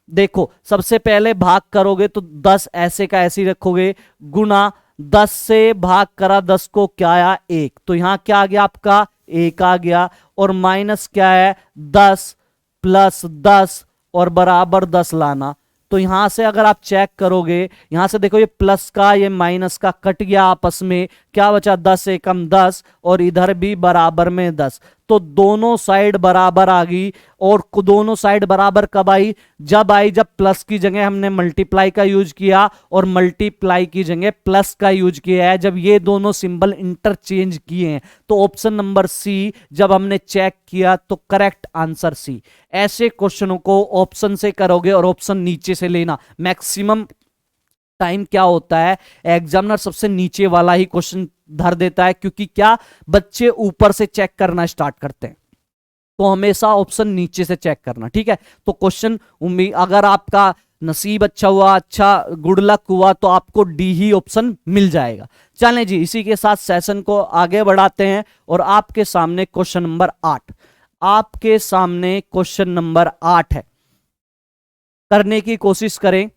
देखो सबसे पहले भाग करोगे तो 10 ऐसे का ऐसे ही रखोगे, गुना 10 से भाग करा 10 को क्या आया 1, तो यहां क्या आ गया आपका 1 आ गया, और माइनस क्या है 10 + 10 और बराबर 10 लाना। तो यहां से अगर आप चेक करोगे, यहां से देखो ये प्लस का ये माइनस का कट गया आपस में, क्या बचा 10 × 1 = 10, और इधर भी बराबर में 10। तो दोनों साइड बराबर आ गई। और दोनों साइड बराबर कब आई? जब आई जब प्लस की जगह हमने मल्टीप्लाई का यूज किया और मल्टीप्लाई की जगह प्लस का यूज किया है, जब ये दोनों सिंबल इंटरचेंज किए हैं। तो ऑप्शन नंबर सी जब हमने चेक किया तो करेक्ट आंसर सी। ऐसे क्वेश्चनों को ऑप्शन से करोगे और ऑप्शन नीचे से लेना। मैक्सिमम टाइम क्या होता है, एग्जामिनर सबसे नीचे वाला ही क्वेश्चन धर देता है, क्योंकि क्या बच्चे ऊपर से चेक करना स्टार्ट करते हैं। तो हमेशा ऑप्शन नीचे से चेक करना, ठीक है। तो क्वेश्चन उम्मीद अगर आपका नसीब अच्छा हुआ, अच्छा गुड लक हुआ, तो आपको डी ही ऑप्शन मिल जाएगा। चलें जी, इसी के साथ सेशन को आगे बढ़ाते हैं और आपके सामने क्वेश्चन नंबर 8, आपके सामने क्वेश्चन नंबर 8 है। करने की कोशिश करें।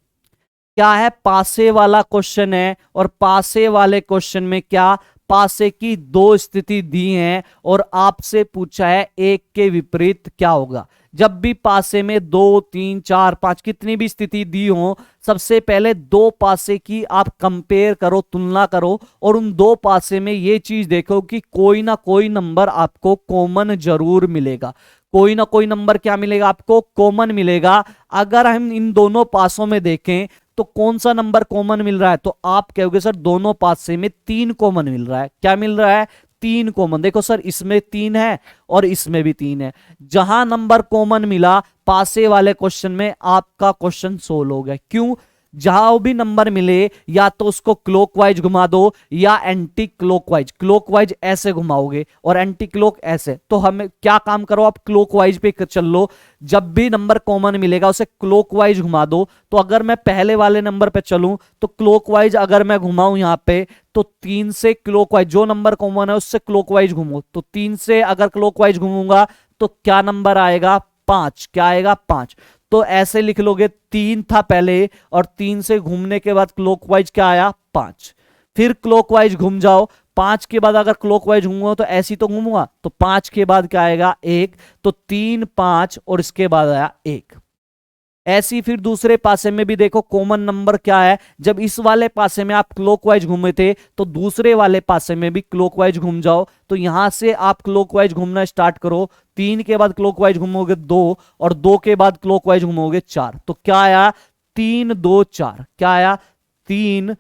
क्या है, पासे वाला क्वेश्चन है और पासे वाले क्वेश्चन में क्या, पासे की दो स्थिति दी हैं और आपसे पूछा है एक के विपरीत क्या होगा। जब भी पासे में 2, 3, 4, 5 कितनी भी स्थिति दी हो, सबसे पहले दो पासे की आप कंपेयर करो, तुलना करो और उन दो पासे में ये चीज देखो कि कोई ना कोई नंबर आपको कॉमन जरूर मिलेगा। कोई ना कोई नंबर क्या मिलेगा आपको, कॉमन मिलेगा। अगर हम इन दोनों पासों में देखें तो कौन सा नंबर कॉमन मिल रहा है, तो आप कहोगे सर दोनों पासे में 3 कॉमन मिल रहा है। क्या मिल रहा है, 3 कॉमन। देखो सर इसमें 3 है और इसमें भी 3 है। जहां नंबर कॉमन मिला पासे वाले क्वेश्चन में, आपका क्वेश्चन सोल्व हो गया। क्यों? जहां भी नंबर मिले या तो उसको क्लॉकवाइज घुमा दो या एंटी क्लॉकवाइज। क्लॉकवाइज ऐसे घुमाओगे और एंटी क्लॉक ऐसे। तो हमें क्या काम करो, आप क्लॉकवाइज पे चल लो। जब भी नंबर कॉमन मिलेगा उसे क्लॉकवाइज घुमा दो। तो अगर मैं पहले वाले नंबर पे चलूं तो क्लॉकवाइज अगर मैं घुमाऊं यहां पे, तो 3 से क्लॉकवाइज, जो नंबर कॉमन है उससे क्लॉकवाइज घूमो। तो 3 से अगर क्लॉकवाइज घूमूंगा तो क्या नंबर आएगा, 5। क्या आएगा, 5। तो ऐसे लिख लोगे, 3 था पहले और 3 से घूमने के बाद क्लॉकवाइज क्या आया, 5। फिर क्लॉकवाइज घूम जाओ, 5 के बाद अगर क्लॉकवाइज घूमूंगा तो ऐसी तो घूमूंगा, तो 5 के बाद क्या आएगा, 1। तो 3, 5 और इसके बाद आया 1। ऐसी फिर दूसरे पासे में भी देखो कॉमन नंबर क्या है। जब इस वाले पासे में आप क्लॉकवाइज घूमे थे तो दूसरे वाले पासे में भी क्लॉकवाइज घूम जाओ। तो यहां से आप क्लॉकवाइज घूमना स्टार्ट करो। 3 के बाद क्लॉकवाइज घूमोगे 2 और 2 के बाद क्लॉकवाइज घूमोगे 4। तो क्या आया, 3, 2, 4। क्या आया, 3,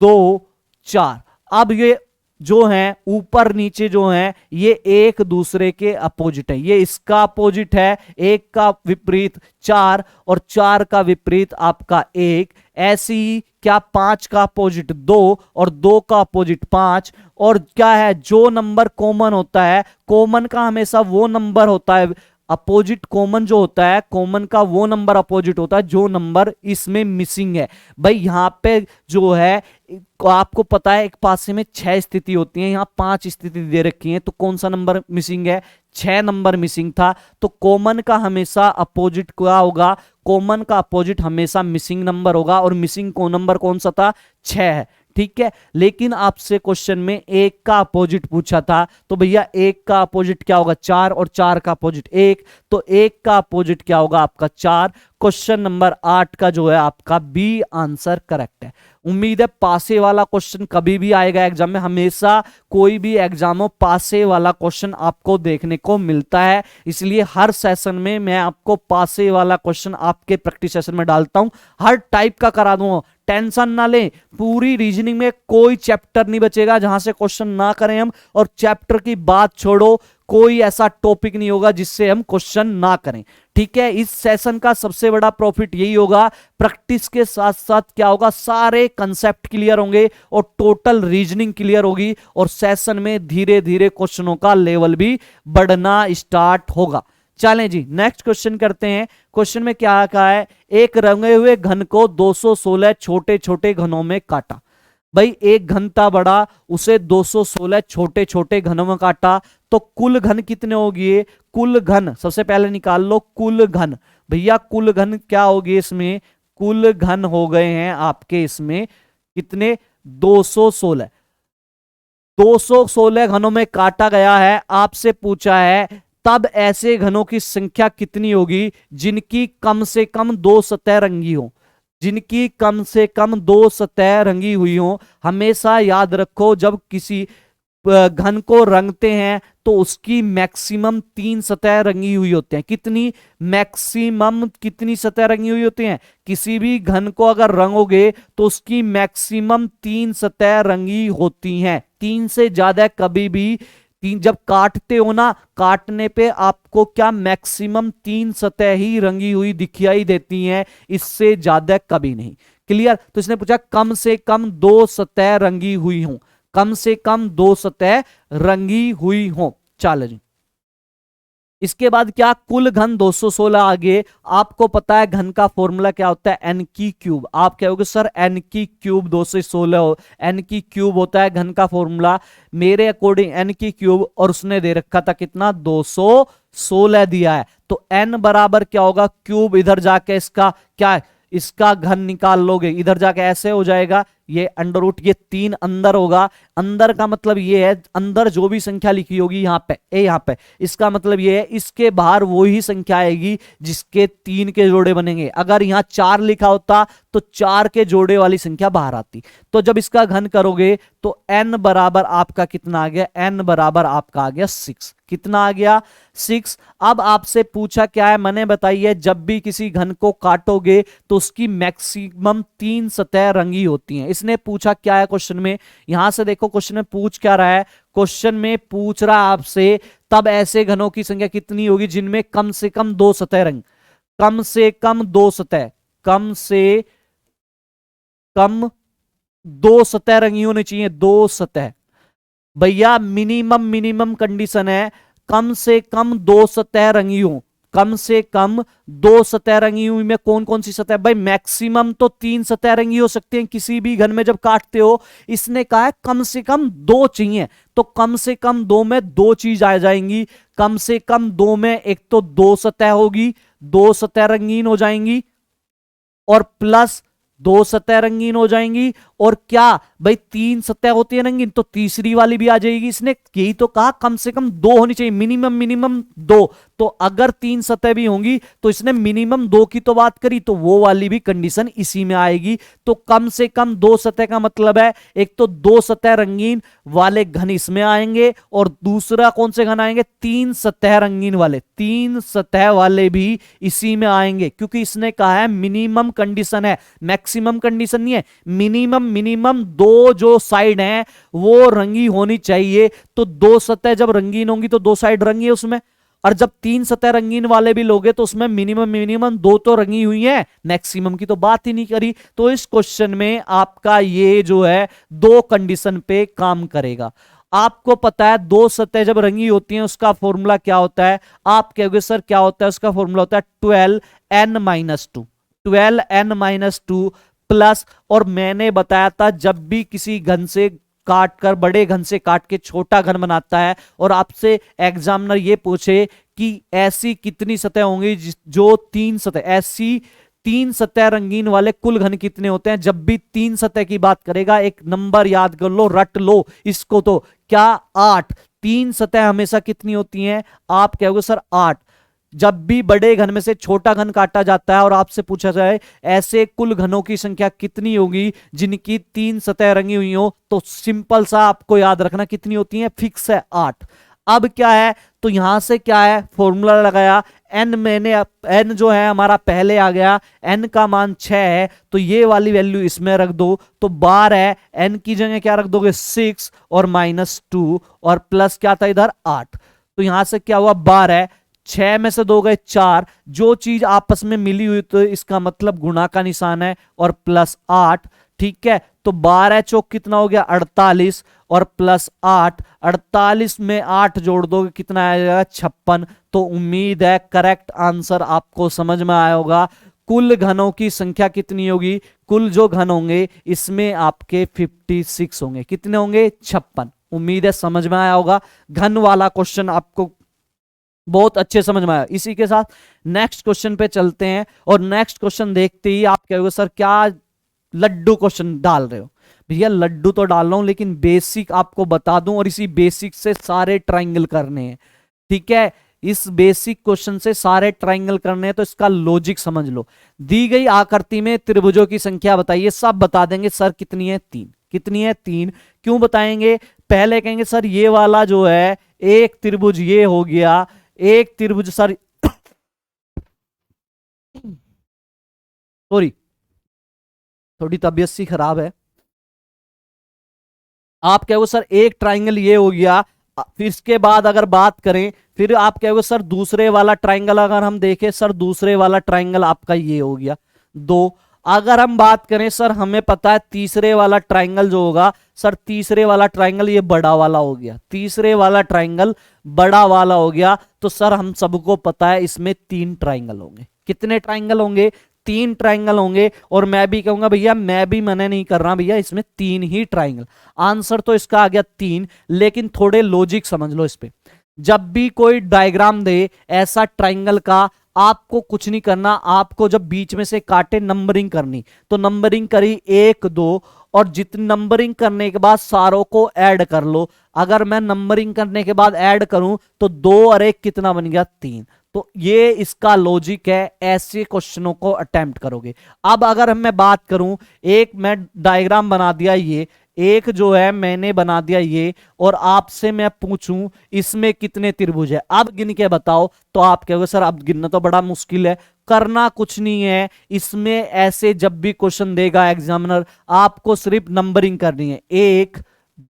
2, 4। अब ये जो है ऊपर नीचे जो है ये एक दूसरे के अपोजिट है। ये इसका अपोजिट है, 1 का विपरीत 4 और 4 का विपरीत आपका 1। ऐसी ही क्या, 5 का अपोजिट 2 और 2 का अपोजिट 5। और क्या है, जो नंबर कॉमन होता है, कॉमन का हमेशा वो नंबर होता है अपोजिट। कॉमन जो होता है, कॉमन का वो नंबर अपोजिट होता है जो नंबर इसमें मिसिंग है। भाई यहां पे जो है आपको पता है एक पासे में 6 स्थिति होती है, यहां 5 स्थिति दे रखी है। तो कौन सा नंबर मिसिंग है, 6 नंबर मिसिंग था। तो कॉमन का हमेशा अपोजिट क्या होगा, कॉमन का अपोजिट हमेशा मिसिंग नंबर होगा और मिसिंग को नंबर कौन सा था, 6 है। ठीक है, लेकिन आपसे क्वेश्चन में 1 का अपोजिट पूछा था। तो भैया 1 का अपोजिट क्या होगा, 4 और 4 का अपोजिट 1। तो 1 का अपोजिट क्या होगा आपका, 4। क्वेश्चन नंबर 8 का जो है आपका बी आंसर करेक्ट है। उम्मीद है पासे वाला क्वेश्चन कभी भी आएगा एग्जाम में, हमेशा कोई भी एग्जाम हो पासे वाला क्वेश्चन आपको देखने को मिलता है। इसलिए हर सेशन में मैं आपको पासे वाला क्वेश्चन आपके प्रैक्टिस सेशन में डालता हूं, हर टाइप का करा दूंगा। टेंशन ना लें, पूरी रीजनिंग में कोई चैप्टर नहीं बचेगा जहां से क्वेश्चन ना करें हम। और चैप्टर की बात छोड़ो, कोई ऐसा टॉपिक नहीं होगा जिससे हम क्वेश्चन ना करें। ठीक है, इस सेशन का सबसे बड़ा प्रॉफिट यही होगा, प्रैक्टिस के साथ साथ क्या होगा, सारे कंसेप्ट क्लियर होंगे और टोटल रीजनिंग क्लियर होगी और सेशन में धीरे धीरे क्वेश्चनों का लेवल भी बढ़ना स्टार्ट होगा। चलें जी, नेक्स्ट क्वेश्चन करते हैं। क्वेश्चन में क्या कहा है, एक रंगे हुए घन को 216 छोटे छोटे घनों में काटा। भाई एक घन था बड़ा, उसे 216 छोटे छोटे घनों में काटा। तो कुल घन कितने होगी, कुल घन सबसे पहले निकाल लो। कुल घन, भैया कुल घन क्या होगी इसमें, कुल घन हो गए हैं आपके इसमें कितने, 216। 216 घनों में काटा गया है। आपसे पूछा है तब ऐसे घनों की संख्या कितनी होगी जिनकी कम से कम 2 सतह रंगी हो। जिनकी कम से कम 2 सतह रंगी हुई हो। हमेशा याद रखो, जब किसी घन को रंगते हैं तो उसकी मैक्सिमम 3 सतह रंगी हुई होती हैं। कितनी मैक्सिमम कितनी सतह रंगी हुई होती हैं? किसी भी घन को अगर रंगोगे तो उसकी मैक्सिमम 3 सतह रंगी होती हैं, 3 से ज्यादा कभी भी। तीन जब काटते हो ना, काटने पे आपको क्या मैक्सिमम 3 सतह ही रंगी हुई दिखाई देती हैं, इससे ज्यादा कभी नहीं। क्लियर? तो इसने पूछा कम से कम 2 सतह रंगी हुई हों, कम से कम 2 सतह रंगी हुई हो। चलो जी, इसके बाद क्या, कुल घन 216 आगे। आपको पता है घन का फॉर्मूला क्या होता है? एन की क्यूब। आप कहोगे सर एन की क्यूब 216 हो, एन की क्यूब होता है घन का फॉर्मूला। मेरे अकॉर्डिंग एन की क्यूब, और उसने दे रखा था कितना? 216 दिया है। तो एन बराबर क्या होगा? क्यूब, इधर जाके इसका क्या, इसका घन निकाल लोगे, इधर जाके ऐसे हो जाएगा, ये अंडर रूट, ये 3 अंदर होगा। अंदर का मतलब ये है, अंदर जो भी संख्या लिखी होगी यहाँ पे ए, यहाँ पे, इसका मतलब ये है इसके बाहर वो ही संख्या आएगी जिसके 3 के जोड़े बनेंगे। अगर यहाँ 4 लिखा होता तो 4 के जोड़े वाली संख्या बाहर आती। तो जब इसका घन करोगे तो n बराबर आपका कितना आ गया? n बराबर आपका आ गया 6। कितना आ गया? 6। अब आपसे पूछा क्या है? मैंने बताइए जब भी किसी घन को काटोगे तो उसकी मैक्सिमम 3 सतह रंगी होती हैं। इसने पूछा क्या है क्वेश्चन में? यहां से देखो क्वेश्चन में पूछ क्या रहा है। क्वेश्चन में पूछ रहा है आपसे तब ऐसे घनों की संख्या कितनी होगी जिनमें कम से कम 2 सतह रंग, कम से कम 2 सतह, कम से कम 2 सतह रंगी होनी चाहिए, 2 सतह। भैया मिनिमम कंडीशन है कम से कम 2 सतह रंगी हो, कम से कम 2 सतह रंगी हुई में कौन कौन सी सतह? भाई मैक्सिमम तो 3 सतह रंगी हो सकती हैं किसी भी घन में जब काटते हो। इसने कहा है कम से कम 2 चाहिए, तो कम से कम 2 में 2 चीज आ जाएंगी। कम से कम 2 में एक तो 2 सतह होगी, 2 सतह रंगीन हो जाएंगी, और प्लस 2 सतह रंगीन हो जाएंगी, और क्या भाई 3 सतह होती है रंगीन तो तीसरी वाली भी आ जाएगी। इसने यही तो कहा कम से कम 2 होनी चाहिए, मिनिमम 2। तो अगर 3 सतह भी होंगी तो इसने मिनिमम 2 की तो बात करी, तो वो वाली भी कंडीशन इसी में आएगी। तो कम से कम 2 सतह का मतलब है एक तो 2 सतह रंगीन वाले घन इसमें आएंगे, और दूसरा कौन से घन आएंगे? 3 सतह रंगीन वाले, 3 सतह वाले भी इसी में आएंगे, क्योंकि इसने कहा है मिनिमम कंडीशन है, मैक्सिमम कंडीशन नहीं है। मिनिमम 2 जो साइड हैं वो रंगी होनी चाहिए। तो 2 सतह जब रंगीन होंगी तो 2 साइड रंगी है उसमें, और जब 3 सतह रंगीन वाले भी लोगे तो उसमें मिनिमम 2 तो रंगी हुई है, मैक्सिमम की तो बात ही नहीं करी। तो इस क्वेश्चन में आपका ये जो है 2 कंडीशन पे काम करेगा। आपको पता है 2 सतह जब रंगी होती हैं उसका फॉर्मूला क्या होता है? आप कहोगे सर क्या होता है? उसका फॉर्मूला होता है 12n-2, 12n-2 प्लस, और मैंने बताया था जब भी किसी घन से काट कर, बड़े घन से काट के छोटा घन बनाता है, और आपसे एग्जामिनर ये पूछे कि ऐसी कितनी सतह होंगी जो 3 सतह, ऐसी 3 सतह रंगीन वाले कुल घन कितने होते हैं? जब भी 3 सतह की बात करेगा एक नंबर याद कर लो, रट लो इसको, तो क्या 8। 3 सतह हमेशा कितनी होती हैं? आप कहोगे सर 8। जब भी बड़े घन में से छोटा घन काटा जाता है और आपसे पूछा जाए ऐसे कुल घनों की संख्या कितनी होगी जिनकी 3 सतह रंगी हुई हो, तो सिंपल सा आपको याद रखना कितनी होती है, फिक्स है 8। अब क्या है? तो यहां से क्या है? फॉर्मूला लगाया, n मैंने, n जो है हमारा पहले आ गया, n का मान 6 है तो ये वाली वैल्यू इसमें रख दो, तो 12 है, n की जगह क्या रख दोगे? 6 और -2, और प्लस क्या था इधर? 8। तो यहां से क्या हुआ? 12, 6 में से 2 गए 4, जो चीज आपस में मिली हुई तो इसका मतलब गुणा का निशान है, और प्लस 8। ठीक है, तो 12 चौक कितना हो गया? 48, और प्लस 8, 48 में 8 जोड़ दोगे कितना आएगा? 56। तो उम्मीद है करेक्ट आंसर आपको समझ में आया होगा। कुल घनों की संख्या कितनी होगी? कुल जो घन होंगे इसमें आपके 56 होंगे। कितने होंगे? 56। उम्मीद है समझ में आया होगा। घन वाला क्वेश्चन आपको बहुत अच्छे समझ में आया। इसी के साथ नेक्स्ट क्वेश्चन पे चलते हैं, और नेक्स्ट क्वेश्चन देखते ही आप कहोगे सर क्या लड्डू क्वेश्चन डाल रहे हो? भैया लड्डू तो डाल रहा हूं, लेकिन बेसिक आपको बता दूं, और इसी बेसिक से सारे ट्रायंगल करने हैं। ठीक है, इस बेसिक क्वेश्चन से सारे ट्रायंगल करने हैं, तो इसका लॉजिक समझ लो। दी गई आकृति में त्रिभुजों की संख्या बताइए। सब बता देंगे सर कितनी है? 3। कितनी है? 3। क्यों बताएंगे? पहले कहेंगे सर ये वाला जो है एक त्रिभुज ये हो गया, एक त्रिभुज सर सॉरी थोड़ी तबीयत सी खराब है। आप कहोगे सर एक ट्राइंगल ये हो गया, फिर इसके बाद अगर बात करें फिर आप कहोगे सर दूसरे वाला ट्राइंगल अगर हम देखें सर दूसरे वाला ट्राइंगल आपका ये हो गया दो। अगर हम बात करें सर हमें पता है तीसरे वाला ट्राइंगल जो होगा सर तीसरे वाला ट्राइंगल ये बड़ा वाला हो गया, तीसरे वाला ट्राइंगल बड़ा वाला हो गया। तो सर हम सबको पता है इसमें 3 ट्राइंगल होंगे। कितने ट्राइंगल होंगे? 3 ट्राइंगल होंगे। और मैं भी कहूंगा भैया मैं भी मना नहीं कर रहा भैया इसमें 3 ही ट्राइंगल। आंसर तो इसका आ गया 3, लेकिन थोड़े लॉजिक समझ लो इस पे। जब भी कोई डायग्राम दे ऐसा ट्राइंगल का, आपको कुछ नहीं करना, आपको जब बीच में से काटे नंबरिंग करनी, तो नंबरिंग करी 1 2 और जितनी नंबरिंग करने के बाद सारों को ऐड कर लो। अगर मैं नंबरिंग करने के बाद ऐड करूं तो 2 और 1 कितना बन गया? 3। तो ये इसका लॉजिक है, ऐसे क्वेश्चनों को अटेम्प्ट करोगे। अब अगर मैं बात करूं, एक मैं डायग्राम बना दिया, ये एक जो है मैंने बना दिया ये, और आपसे मैं पूछूं इसमें कितने त्रिभुज है, अब गिन के बताओ, तो आप कहोगे सर अब गिनना तो बड़ा मुश्किल है। करना कुछ नहीं है इसमें, ऐसे जब भी क्वेश्चन देगा एग्जामिनर आपको सिर्फ नंबरिंग करनी है, 1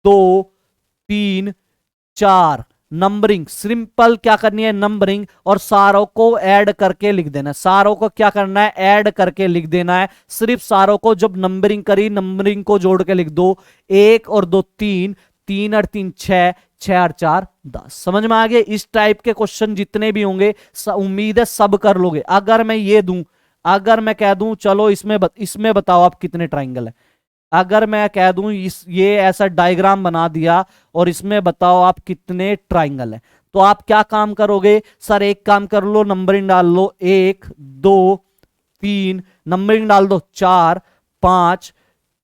2 3 4 नंबरिंग, सिंपल क्या करनी है नंबरिंग, और सारों को ऐड करके लिख देना है। सारों को क्या करना है? ऐड करके लिख देना है। सिर्फ सारों को जब नंबरिंग करी नंबरिंग को जोड़ के लिख दो, 1 और 2 3, 3 और 3 6, 6 और 4 10। समझ में आ गया? इस टाइप के क्वेश्चन जितने भी होंगे उम्मीद है सब कर लोगे। अगर मैं ये दूं, अगर मैं कह दूं चलो इसमें बताओ आप कितने ट्राइंगल है, अगर मैं कह दूं ये ऐसा डायग्राम बना दिया और इसमें बताओ आप कितने ट्राइंगल है, तो आप क्या काम करोगे? सर एक काम कर लो, नंबरिंग डाल लो, 1 2 3, नंबरिंग डाल दो 4 5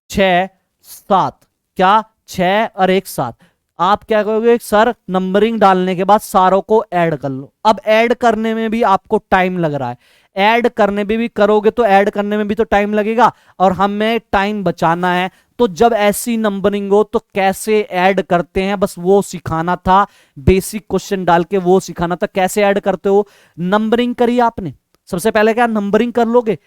6 7, क्या 6 और 1 7। आप क्या करोगे? सर नंबरिंग डालने के बाद सारों को ऐड कर लो। अब ऐड करने में भी आपको टाइम लग रहा है, ऐड करने में भी करोगे तो ऐड करने में भी तो टाइम लगेगा, और हमें टाइम बचाना है। तो जब ऐसी नंबरिंग हो तो कैसे ऐड करते हैं बस वो सिखाना था, बेसिक क्वेश्चन डाल के वो सिखाना था कैसे ऐड करते हो। नंबरिंग करी आपने, सबसे पहले क्या नंबरिंग कर लोगे।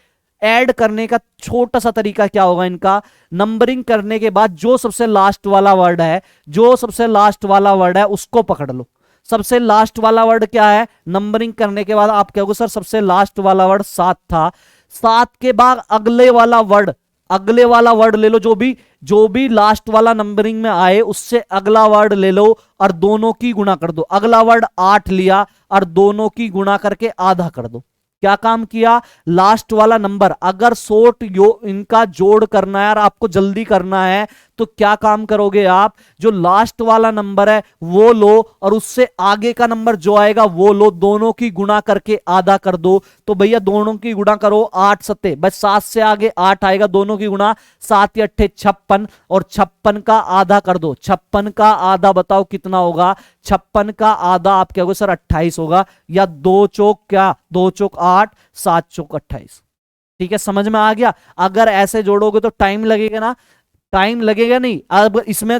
ऐड करने का छोटा सा तरीका क्या होगा इनका, नंबरिंग करने के बाद जो सबसे लास्ट वाला वर्ड है, जो सबसे लास्ट वाला वर्ड है उसको पकड़ लो। सबसे लास्ट वाला वर्ड क्या है? नंबरिंग करने के बाद आप कहोगे सर सबसे लास्ट वाला वर्ड 7 था, 7 के बाद अगले वाला वर्ड ले लो, जो भी लास्ट वाला नंबरिंग में आए उससे अगला वर्ड ले लो और दोनों की गुणा कर दो। अगला वर्ड 8 लिया और दोनों की गुणा करके आधा कर दो। क्या काम किया? लास्ट वाला नंबर, अगर शॉर्ट इनका जोड़ करना है और आपको जल्दी करना है तो क्या काम करोगे आप? जो लास्ट वाला नंबर है वो लो और उससे आगे का नंबर जो आएगा वो लो, दोनों की गुणा करके आधा कर दो। तो भैया दोनों की गुणा करो, 8 सत्ते, बस 7 से आगे 8 आएगा, दोनों की गुणा 7 या 8 56, और 56 का आधा कर दो। 56 का आधा बताओ कितना होगा? 56 का आधा आप कहोगे सर 28 होगा, या 2 चौक क्या, 2 चौक 8, 7 चौक 28। ठीक है, समझ में आ गया? अगर ऐसे जोड़ोगे तो टाइम लगेगा ना, टाइम लगेगा नहीं। अब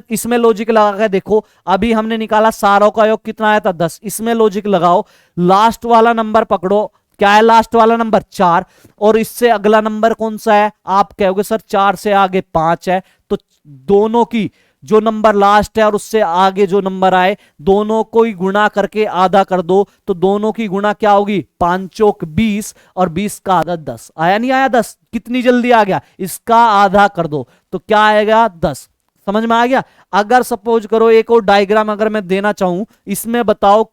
इसमें लॉजिक लगा के देखो, अभी हमने निकाला सारों का योग कितना आया था 10, इसमें लॉजिक लगाओ, लास्ट वाला नंबर पकड़ो, क्या है लास्ट वाला नंबर? 4, और इससे अगला नंबर कौन सा है? आप कहोगे सर 4 से आगे 5 है, तो दोनों की जो नंबर लास्ट है और उससे आगे जो नंबर आए दोनों को ही गुणा करके आधा कर दो। तो दोनों की गुणा क्या होगी? 5 चौक 20 और 20 का आधा 10। आया नहीं आया 10? कितनी जल्दी आ गया? इसका आधा कर दो तो क्या आएगा? 10। समझ में आ गया? अगर सपोज करो एक और डायग्राम अगर मैं देना चाहूं, इसमें बताओ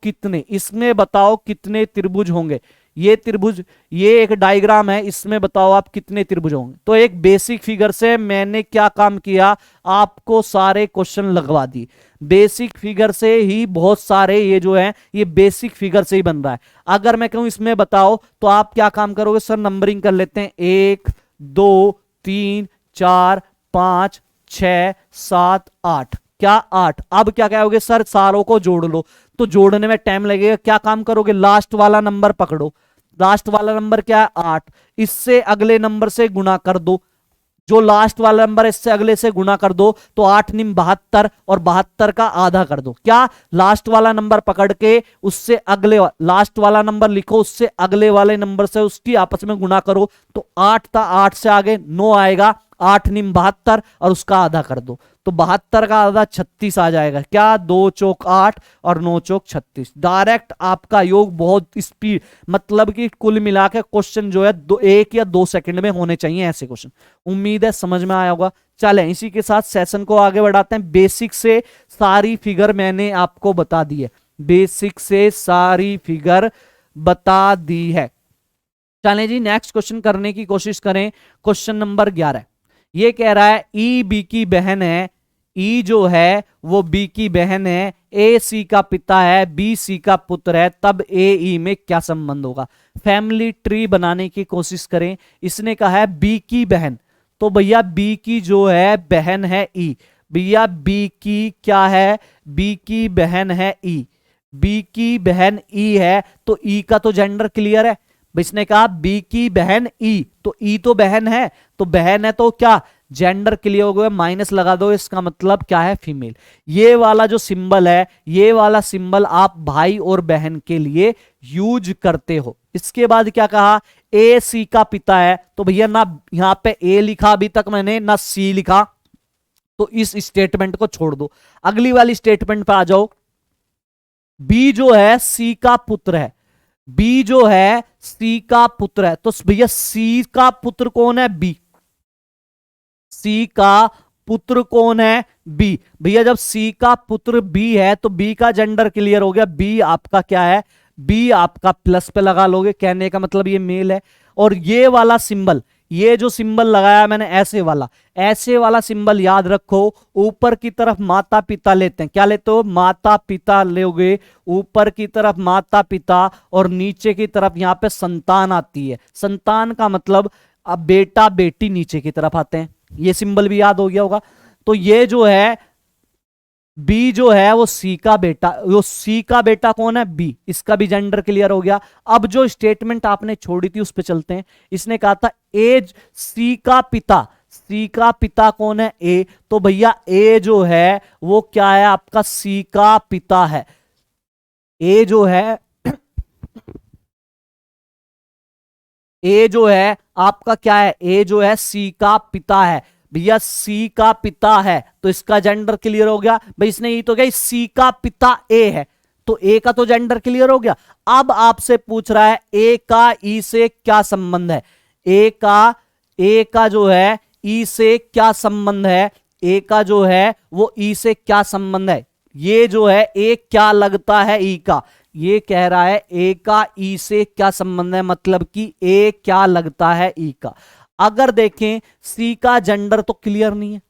कितने त्रिभुज होंगे। ये त्रिभुज, ये एक डायग्राम है, इसमें बताओ आप कितने त्रिभुज होंगे। तो एक बेसिक फिगर से मैंने क्या काम किया, आपको सारे क्वेश्चन लगवा दिए। बेसिक फिगर से ही बहुत सारे ये जो है ये बेसिक फिगर से ही बन रहा है। अगर मैं कहूं इसमें बताओ तो आप क्या काम करोगे? सर नंबरिंग कर लेते हैं, 1 2 3 4 5 6 7 8, क्या 8। अब क्या कहोगे? सर सारों को जोड़ लो, तो जोड़ने में टाइम लगेगा। क्या काम करोगे? लास्ट वाला नंबर पकड़ो, लास्ट वाला नंबर क्या है? 8, इससे अगले नंबर से गुणा कर दो, जो लास्ट वाला नंबर इससे अगले से गुना कर दो तो 8 निम 72 और 72 का आधा कर दो। क्या लास्ट वाला नंबर पकड़ के उससे अगले लास्ट वाला नंबर लिखो, उससे अगले वाले नंबर से उसकी आपस में गुना करो तो 8 था, 8 से आगे 9 आएगा, 8 निम 72 और उसका आधा कर दो तो 72 का आधा 36 आ जाएगा। क्या 2 चौक 8 और 9 चौक 36। डायरेक्ट आपका योग बहुत स्पीड, मतलब कि कुल मिला के क्वेश्चन जो है 1 या 2 सेकंड में होने चाहिए ऐसे क्वेश्चन। उम्मीद है समझ में आया होगा। चलें इसी के साथ सेशन को आगे बढ़ाते हैं। बेसिक से सारी फिगर मैंने आपको बता दी है, बेसिक से सारी फिगर बता दी है। चलें जी नेक्स्ट क्वेश्चन करने की कोशिश करें। क्वेश्चन नंबर 11 ये कह रहा है ई बी की बहन है, ई जो है वो बी की बहन है, ए सी का पिता है, बी सी का पुत्र है, तब ए ई में क्या संबंध होगा। फैमिली ट्री बनाने की कोशिश करें। इसने कहा है बी की बहन, तो भैया बी की जो है बहन है ई, भैया बी की क्या है, बी की बहन है ई, बी की बहन ई है तो ई का तो जेंडर क्लियर है। इसने कहा बी की बहन ई, तो ई तो बहन है, तो बहन है तो क्या जेंडर क्लियर हो गया, माइनस लगा दो, इसका मतलब क्या है फीमेल। ये वाला जो सिंबल है, ये वाला सिंबल आप भाई और बहन के लिए यूज करते हो। इसके बाद क्या कहा, ए सी का पिता है, तो भैया ना यहां पे ए लिखा अभी तक मैंने, ना सी लिखा, तो इस स्टेटमेंट को छोड़ दो। अगली वाली स्टेटमेंट पे आ जाओ। बी जो है सी का पुत्र है, बी जो है सी का पुत्र है, तो भैया सी का पुत्र कौन है, बी। सी का पुत्र कौन है, बी। भैया जब सी का पुत्र बी है तो बी का जेंडर क्लियर हो गया, बी आपका क्या है, बी आपका प्लस पे लगा लोगे, कहने का मतलब ये मेल है। और ये वाला सिंबल, ये जो सिंबल लगाया मैंने ऐसे वाला सिंबल याद रखो। ऊपर की तरफ माता पिता लेते हैं, क्या लेते हो, माता पिता लोगे, ऊपर की तरफ माता पिता और नीचे की तरफ यहां पे संतान आती है। संतान का मतलब अब बेटा बेटी नीचे की तरफ आते हैं, ये सिंबल भी याद हो गया होगा। तो ये जो है बी जो है वो सी का बेटा, वो सी का बेटा कौन है, बी, इसका भी जेंडर क्लियर हो गया। अब जो स्टेटमेंट आपने छोड़ी थी उस पे चलते हैं। इसने कहा था एज सी का पिता, सी का पिता कौन है, ए, तो भैया ए जो है वो क्या है आपका, सी का पिता है। ए जो है ए जो है आपका क्या है, ए जो है सी का पिता है। भैया सी का पिता है तो इसका जेंडर क्लियर हो गया। भाई इसने ये तो क्या, सी का पिता ए है तो ए का तो जेंडर क्लियर हो गया। अब आपसे पूछ रहा है ए का ई से क्या संबंध है, ए का जो है ई से क्या संबंध है, ए का जो है वो ई से क्या संबंध है। ये जो है ए क्या लगता है ई का, ये कह रहा है ए का ई से क्या संबंध है, मतलब कि ए क्या लगता है ई का। अगर देखें सी का जेंडर तो क्लियर नहीं है,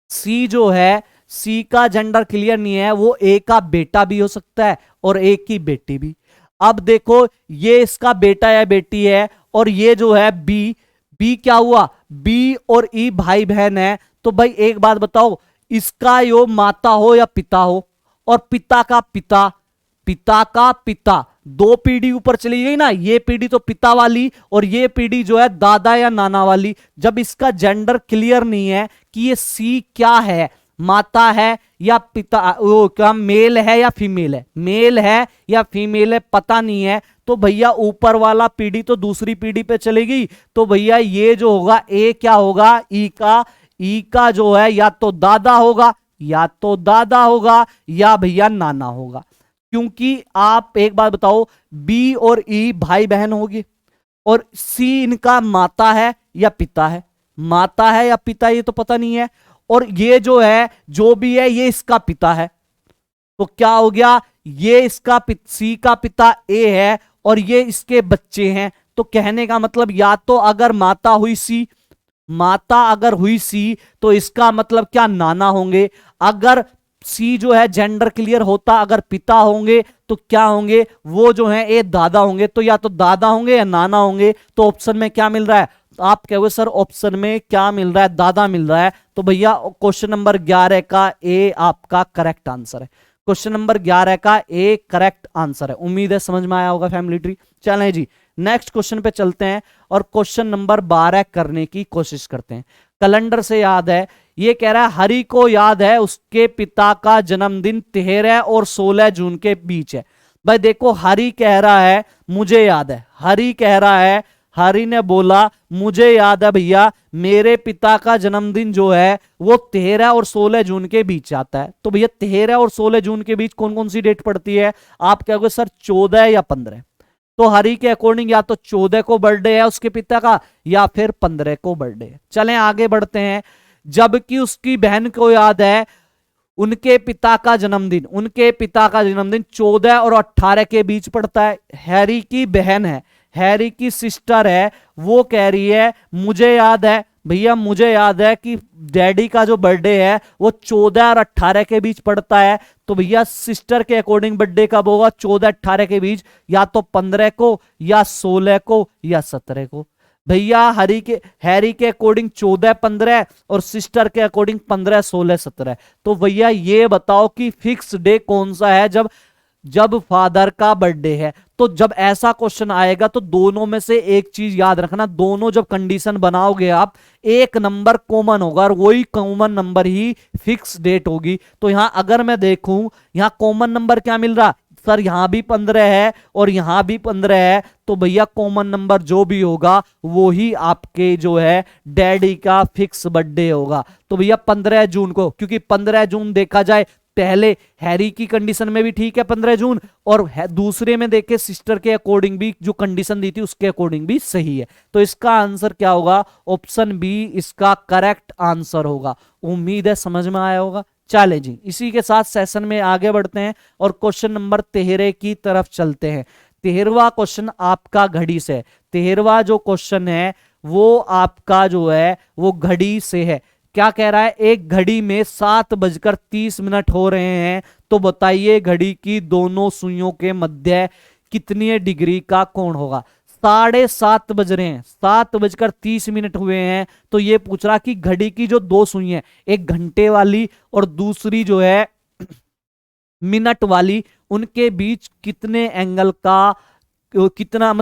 सी जो है सी का जेंडर क्लियर नहीं है, वो ए का बेटा भी हो सकता है और ए की बेटी भी। अब देखो ये इसका बेटा या बेटी है और ये जो है बी, बी क्या हुआ, बी और ई भाई बहन है। तो भाई एक बात बताओ, इसका यो माता हो या पिता हो, और पिता का पिता, पिता का पिता, दो पीढ़ी ऊपर चली गई ना, ये पीढ़ी तो पिता वाली और ये पीढ़ी जो है दादा या नाना वाली। जब इसका जेंडर क्लियर नहीं है कि ये सी क्या है, माता है या पिता, वो क्या मेल है या फीमेल है, मेल है या फीमेल है पता नहीं है, तो भैया ऊपर वाला पीढ़ी तो दूसरी पीढ़ी पे चलेगी। तो भैया ये जो होगा ए क्या होगा, ई का जो है या तो दादा होगा या भैया नाना होगा। क्योंकि आप एक बात बताओ, बी और ई भाई बहन होगी और सी इनका माता है या पिता है, माता है या पिता ये तो पता नहीं है, और ये जो है जो भी है ये इसका पिता है। तो क्या हो गया, ये इसका सी का पिता ए है और ये इसके बच्चे हैं। तो कहने का मतलब या तो अगर माता हुई सी तो इसका मतलब क्या नाना होंगे। अगर सी जो है जेंडर क्लियर होता, अगर पिता होंगे तो क्या होंगे, वो जो है ए दादा होंगे। तो या तो दादा होंगे या नाना होंगे। तो ऑप्शन में क्या मिल रहा है, आप कहोगे सर ऑप्शन में क्या मिल रहा है, दादा मिल रहा है। तो भैया क्वेश्चन नंबर 11 का ए आपका करेक्ट आंसर है, क्वेश्चन नंबर 11 का ए करेक्ट आंसर है। उम्मीद है समझ में आया होगा फैमिली ट्री। चलें जी नेक्स्ट क्वेश्चन पे चलते हैं और क्वेश्चन नंबर 12 करने की कोशिश करते हैं। कैलेंडर से याद है। ये कह रहा है हरि को याद है उसके पिता का जन्मदिन 13 और 16 जून के बीच है। भाई देखो हरि कह रहा है मुझे याद है, हरि कह रहा है, हरि ने बोला मुझे याद है भैया मेरे पिता का जन्मदिन जो है वो 13 और 16 जून के बीच आता है। तो भैया 13 और 16 जून के बीच कौन कौन सी डेट पड़ती है? आप कहोगे सर 14 या 15। तो हरि के अकॉर्डिंग या तो 14 को बर्थडे है उसके पिता का या फिर 15 को बर्थडे है। चलें आगे बढ़ते हैं। जबकि उसकी बहन को याद है उनके पिता का जन्मदिन, उनके पिता का जन्मदिन 14 और 18 के बीच पड़ता है। हैरी की बहन है, हैरी की सिस्टर है, वो कह रही है मुझे याद है भैया, मुझे याद है कि डैडी का जो बर्थडे है वो 14 और 18 के बीच पड़ता है। तो भैया सिस्टर के अकॉर्डिंग बर्थडे कब होगा? 14-18 के बीच, या तो 15 को या 16 को या 17 को। भैया हैरी के अकॉर्डिंग 14-15 और सिस्टर के अकॉर्डिंग 15-16-17। तो भैया ये बताओ कि फिक्स डे कौन सा है जब फादर का बर्थडे है। तो जब ऐसा क्वेश्चन आएगा तो दोनों में से एक चीज याद रखना, दोनों जब कंडीशन बनाओगे आप एक नंबर कॉमन होगा और वही कॉमन नंबर ही फिक्स डेट होगी। तो यहां अगर मैं देखूं यहां कॉमन नंबर क्या मिल रहा सर, यहां भी 15 है और यहां भी 15 है। तो भैया कॉमन नंबर जो भी होगा वो ही आपके जो है डैडी का फिक्स बर्थडे होगा। तो भैया 15 जून को, क्योंकि 15 जून देखा जाए पहले हैरी की कंडीशन में भी ठीक है 15 जून, और दूसरे में देखे सिस्टर के अकॉर्डिंग भी जो कंडीशन दी थी उसके अकॉर्डिंग भी सही है। तो इसका आंसर क्या होगा? ऑप्शन बी इसका करेक्ट आंसर होगा। उम्मीद है समझ में आया होगा। चले जी इसी के साथ सेशन में आगे बढ़ते हैं और क्वेश्चन नंबर 13 की तरफ चलते हैं। 13वां क्वेश्चन आपका घड़ी से, 13वां जो क्वेश्चन है वो आपका जो है वो घड़ी से है। क्या कह रहा है? एक घड़ी में 7:30 हो रहे हैं, तो बताइए घड़ी की दोनों सुइयों के मध्य कितनी डिग्री का कोण होगा। 7:30 बज रहे हैं, 7:30 हुए हैं। तो ये पूछ रहा कि घड़ी की जो दो सुई हैं, एक घंटे वाली और दूसरी जो है मिनट वाली, उनके बीच कितने एंगल का कितना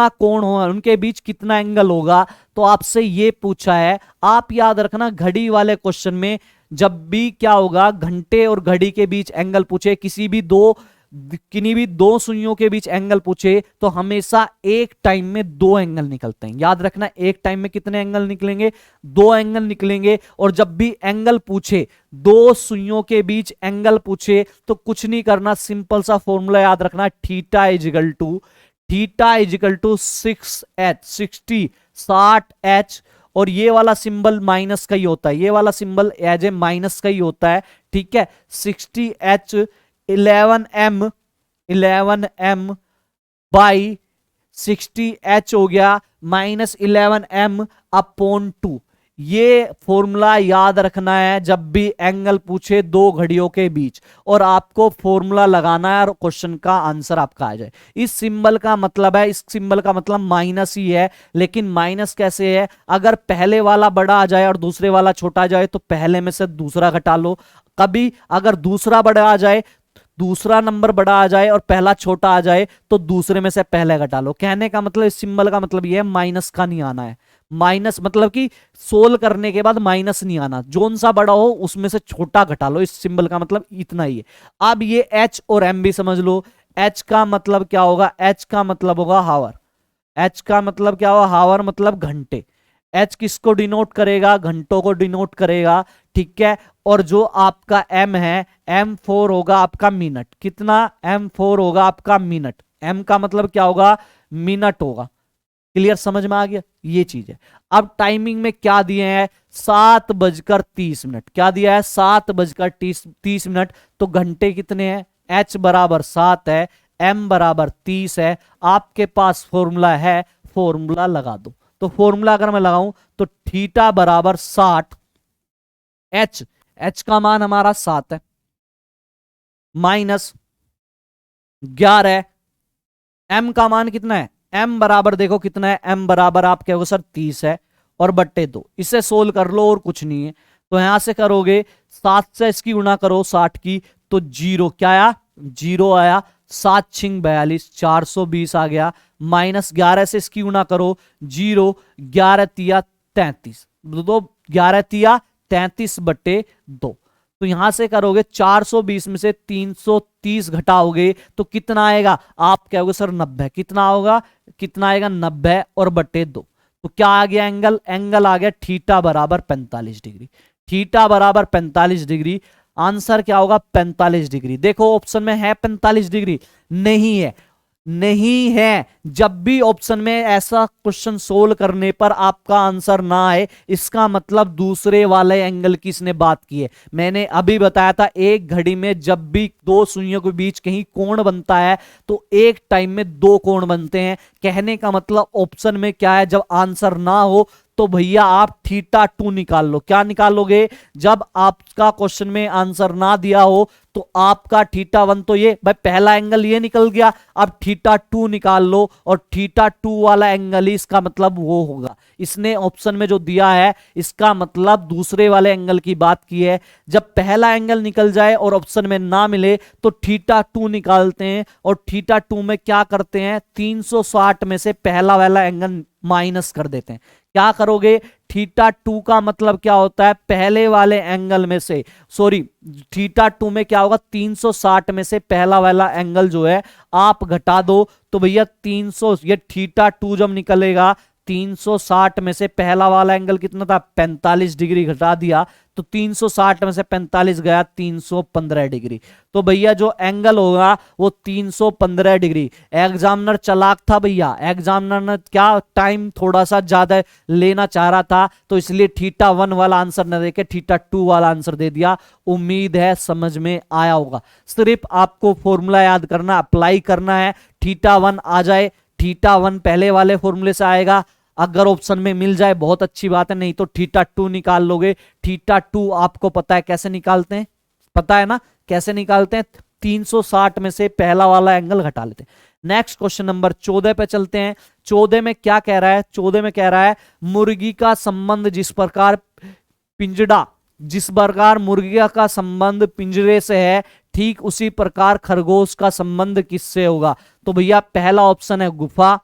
कोण होगा, उनके बीच कितना एंगल होगा। तो आपसे ये पूछा है। आप याद रखना घड़ी वाले क्वेश्चन में जब भी क्या होगा, घंटे और घड़ी के बीच एंगल पूछे, किन्हीं भी दो सुइयों के बीच एंगल पूछे, तो हमेशा एक टाइम में दो एंगल निकलते हैं। याद रखना एक टाइम में कितने एंगल निकलेंगे? दो एंगल निकलेंगे। और जब भी एंगल पूछे, दो सुइयों के बीच एंगल पूछे, तो कुछ नहीं करना, सिंपल सा फॉर्मूला याद रखना, थीटा इजिकल टू 60h, और ये वाला सिंबल माइनस का ही होता है, ये वाला सिंबल एज ए माइनस का ही होता है। ठीक है, 60h 11m बाई 60h हो गया माइनस 11m अपॉन 2। ये फॉर्मूला याद रखना है जब भी एंगल पूछे दो घड़ियों के बीच, और आपको फॉर्मूला लगाना है और क्वेश्चन का आंसर आपका आ जाए। इस सिंबल का मतलब है, इस सिंबल का मतलब माइनस ही है, लेकिन माइनस कैसे है? अगर पहले वाला बड़ा आ जाए और दूसरे वाला छोटा आ जाए तो पहले में से दूसरा घटा लो। कभी अगर दूसरा बड़ा आ जाए, दूसरा नंबर बड़ा आ जाए और पहला छोटा आ जाए तो दूसरे में से पहले घटा लो। कहने का मतलब इस सिंबल का मतलब ये है माइनस का नहीं आना है। माइनस मतलब कि सोल्व करने के बाद माइनस नहीं आना, जोन सा बड़ा हो उसमें से छोटा घटा लो। इस सिंबल का मतलब इतना ही है। अब ये H और M भी समझ लो। H का मतलब क्या होगा? H का मतलब होगा हावर। H का मतलब क्या होगा? हावर मतलब घंटे। H किसको डिनोट करेगा? घंटों को डिनोट करेगा। ठीक है, और जो आपका M है, M4 होगा आपका मिनट। कितना? M4 होगा आपका मिनट। M का मतलब क्या होगा? मिनट होगा। क्लियर, समझ में आ गया? ये चीज है। अब टाइमिंग में क्या दिए हैं? 7:30। क्या दिया है? 7:30। तो घंटे कितने हैं? H बराबर 7 है, M बराबर 30 है। आपके पास फॉर्मूला है, फॉर्मूला लगा दो। तो फॉर्मूला अगर मैं लगाऊं तो थीटा बराबर 60, H का मान हमारा 7 है, माइनस 11, M का मान कितना है? M बराबर देखो कितना है? M बराबर आप कहोगे सर 30 है, और बट्टे 2। इसे सोल्व कर लो और कुछ नहीं है। तो यहां से करोगे 7 से इसकी गुणा करो 60 की, तो 0 क्या आया? 0 आया। 7 छिंग 42, 420 आ गया। माइनस 11 से इसकी गुणा करो 0, 11 तिया 33, तो 11 तिया 33/2। तो यहां से करोगे 420 में से 330 घटाओगे तो कितना आएगा, आप कहोगे सर 90। कितना होगा, कितना आएगा 90 और बटे 2। तो क्या आ गया एंगल, एंगल आ गया थीटा बराबर 45 डिग्री। थीटा बराबर 45 डिग्री, आंसर क्या होगा 45 डिग्री। देखो ऑप्शन में है 45 डिग्री, नहीं है, नहीं है। जब भी ऑप्शन में ऐसा क्वेश्चन सोल्व करने पर आपका आंसर ना आए, इसका मतलब दूसरे वाले एंगल की इसने बात की है। मैंने अभी बताया था एक घड़ी में जब भी दो सुइयों के बीच कहीं कोण बनता है तो एक टाइम में दो कोण बनते हैं। कहने का मतलब ऑप्शन में क्या है, जब आंसर ना हो तो भैया आप थीटा 2 निकाल लो। क्या निकालोगे, जब आपका क्वेश्चन में आंसर ना दिया हो तो आपका थीटा 1 तो ये भाई पहला एंगल ये निकल गया, अब थीटा 2 निकाल लो और थीटा 2 वाला एंगल ही इसका मतलब वो होगा। इसने ऑप्शन में जो दिया है इसका मतलब दूसरे वाले एंगल की बात की है। जब पहला एंगल निकल जाए और ऑप्शन में ना मिले तो थीटा 2 निकालते हैं और थीटा 2 में क्या करते हैं, 360 में से पहला वाला एंगल माइनस कर देते हैं। क्या करोगे, थीटा 2 का मतलब क्या होता है, पहले वाले एंगल में से, सॉरी थीटा 2 में क्या होगा, 360 में से पहला वाला एंगल जो है आप घटा दो। तो भैया 300, ये थीटा 2 जब निकलेगा 360 में से पहला वाला एंगल कितना था 45 डिग्री, घटा दिया तो 360 में से 45 गया 315 डिग्री। तो भैया जो एंगल होगा वो 315 डिग्री। एग्जामिनर चालाक था भैया, एग्जामिनर ने क्या टाइम थोड़ा सा ज्यादा लेना चाह रहा था तो इसलिए थीटा 1 वाला आंसर न देके थीटा 2 वाला आंसर दे दिया। उम्मीद है समझ में आया होगा। सिर्फ आपको फॉर्मूला याद करना, अप्लाई करना है, थीटा 1 आ जाए, थीटा 1 पहले वाले फॉर्मूले से आएगा। अगर ऑप्शन में मिल जाए बहुत अच्छी बात है, नहीं तो थीटा 2 निकाल लोगे। थीटा 2 आपको पता है कैसे निकालते हैं, पता है ना कैसे निकालते हैं, 360 में से पहला वाला एंगल घटा लेते हैं। नेक्स्ट क्वेश्चन नंबर 14 पे चलते हैं। 14 में क्या कह रहा है, 14 में कह रहा है मुर्गी का संबंध जिस प्रकार पिंजड़ा, जिस प्रकार मुर्गी का संबंध पिंजरे से है ठीक उसी प्रकार खरगोश का संबंध किससे होगा। तो भैया पहला ऑप्शन है गुफा।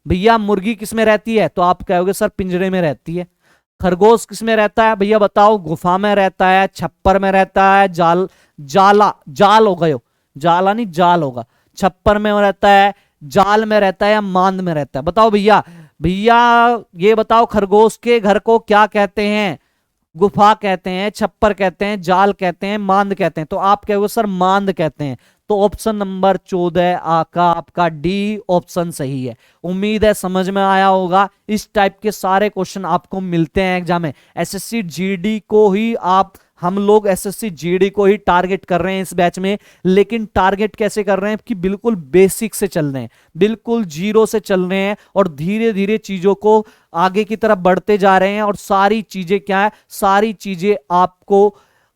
भैया मुर्गी किस में रहती है, तो आप कहोगे सर पिंजरे में रहती है। खरगोश किस में रहता है, भैया बताओ, गुफा में रहता है, छप्पर में रहता है, जाल हो गयो, जाला नहीं जाल होगा, छप्पर में रहता है, जाल में रहता है या मांद में रहता है, बताओ भैया। भैया ये बताओ खरगोश के घर को क्या कहते हैं, गुफा कहते हैं, छप्पर कहते हैं, जाल कहते हैं, मांद कहते हैं। तो आप कहोगे सर मांद कहते हैं। तो ऑप्शन नंबर 14 का आपका डी ऑप्शन सही है। उम्मीद है समझ में आया होगा। इस टाइप के सारे क्वेश्चन आपको मिलते हैं एग्जाम में। एसएससी जीडी को ही हम लोग एसएससी जीडी को ही टारगेट कर रहे हैं इस बैच में। लेकिन टारगेट कैसे कर रहे हैं कि बिल्कुल बेसिक से चल रहे हैं, बिल्कुल जीरो से चल रहे हैं और धीरे धीरे चीजों को आगे की तरफ बढ़ते जा रहे हैं। और सारी चीजें क्या है, सारी चीजें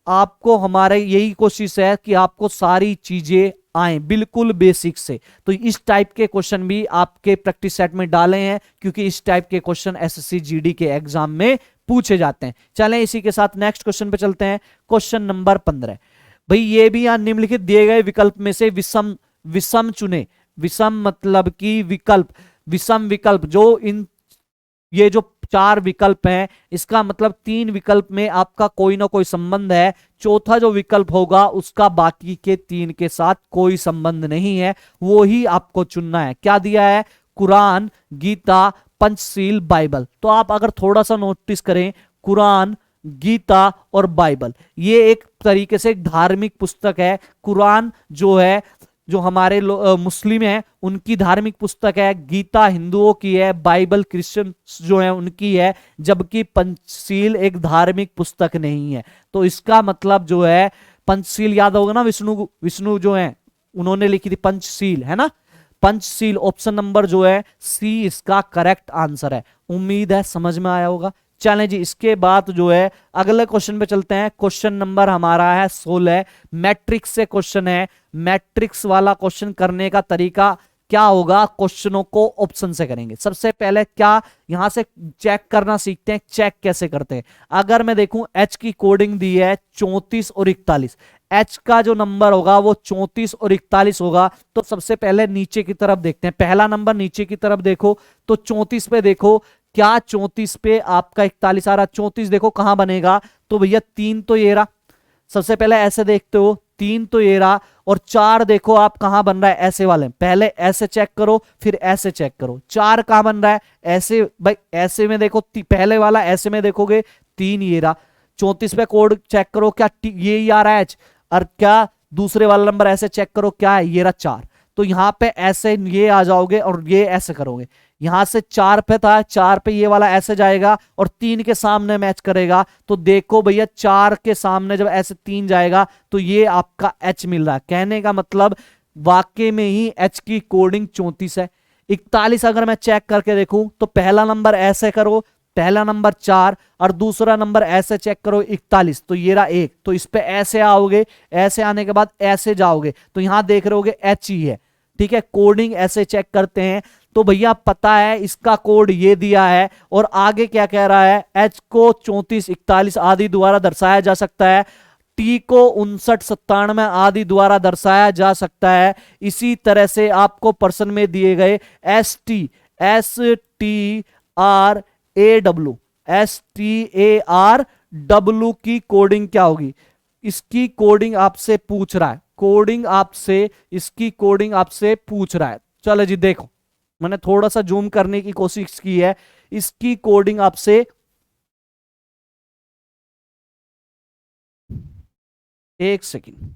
आपको हमारे यही कोशिश है कि आपको सारी चीजें आए बिल्कुल बेसिक से। तो इस टाइप के क्वेश्चन भी आपके प्रैक्टिस सेट में डाले हैं क्योंकि इस टाइप के क्वेश्चन एसएससी जीडी के एग्जाम में पूछे जाते हैं। चलें इसी के साथ नेक्स्ट क्वेश्चन पे चलते हैं। क्वेश्चन नंबर 15 भाई, ये भी यहां निम्नलिखित दिए गए विकल्प में से विषम चुने। विषम मतलब कि विकल्प, विषम विकल्प जो ये जो 4 विकल्प हैं इसका मतलब 3 विकल्प में आपका कोई ना कोई संबंध है, चौथा जो विकल्प होगा उसका बाकी के 3 के साथ कोई संबंध नहीं है, वो ही आपको चुनना है। क्या दिया है, कुरान, गीता, पंचशील, बाइबल। तो आप अगर थोड़ा सा नोटिस करें, कुरान, गीता और बाइबल ये एक तरीके से एक धार्मिक पुस्तक है। कुरान जो है जो हमारे मुस्लिम हैं उनकी धार्मिक पुस्तक है, गीता हिंदुओं की है, बाइबल क्रिश्चियन जो है उनकी है, जबकि पंचशील एक धार्मिक पुस्तक नहीं है। तो इसका मतलब जो है पंचशील याद होगा ना, विष्णु जो है उन्होंने लिखी थी पंचशील, है ना, पंचशील। ऑप्शन नंबर जो है सी इसका करेक्ट आंसर है। उम्मीद है समझ में आया होगा। चलें जी, इसके बाद जो है अगले क्वेश्चन पे चलते हैं। क्वेश्चन नंबर हमारा है 16, मैट्रिक्स से क्वेश्चन है। मैट्रिक्स वाला क्वेश्चन करने का तरीका क्या होगा, क्वेश्चनों को ऑप्शन से करेंगे। सबसे पहले क्या यहां से चेक करना सीखते हैं, चेक कैसे करते हैं। अगर मैं देखूं एच की कोडिंग दी है 34 और 41, एच का जो नंबर होगा वो 34 और 41 होगा। तो सबसे पहले नीचे की तरफ देखते हैं, पहला नंबर नीचे की तरफ देखो तो 34 पे देखो क्या 34 पे आपका 41 आ रहा? 34 देखो कहां बनेगा, तो भैया 3 तो ये रहा, सबसे पहले ऐसे देखते हो, 3 तो ये रहा, और 4 देखो आप कहां बन रहा है, ऐसे वाले, पहले ऐसे चेक करो फिर ऐसे चेक करो, 4 कहां बन रहा है, ऐसे भाई, ऐसे में देखो, पहले वाला ऐसे में देखोगे 3 ये रहा, 34 पे कोड चेक करो, क्या ये ही आ रहा है एच, और क्या दूसरे वाला नंबर ऐसे चेक करो, क्या है, ये रहा 4, तो यहां पे ऐसे ये आ जाओगे और ये ऐसे करोगे, यहां से 4 पे था, 4 पे ये वाला ऐसे जाएगा और 3 के सामने मैच करेगा, तो देखो भैया 4 के सामने जब ऐसे 3 जाएगा तो ये आपका एच मिल रहा है। कहने का मतलब वाकई में ही एच की कोडिंग 34 है। 41 अगर मैं चेक करके देखूं तो पहला नंबर ऐसे करो, पहला नंबर 4 और दूसरा नंबर ऐसे चेक करो 41, तो ये रहा 1, तो इस पे ऐसे आओगे, ऐसे आने के बाद ऐसे जाओगे तो यहां देख रहे होगे एच ही है। ठीक है, कोडिंग ऐसे चेक करते हैं। तो भैया पता है इसका कोड ये दिया है, और आगे क्या कह रहा है, एच को 34 41 आदि द्वारा दर्शाया जा सकता है, टी को 59 97 आदि द्वारा दर्शाया जा सकता है। इसी तरह से आपको प्रश्न में दिए गए S T A R W की कोडिंग क्या होगी, इसकी कोडिंग आपसे पूछ रहा है, कोडिंग आपसे, इसकी कोडिंग आपसे पूछ रहा है। चलो जी देखो, मैंने थोड़ा सा जूम करने की कोशिश की है, इसकी कोडिंग आपसे, एक सेकंड,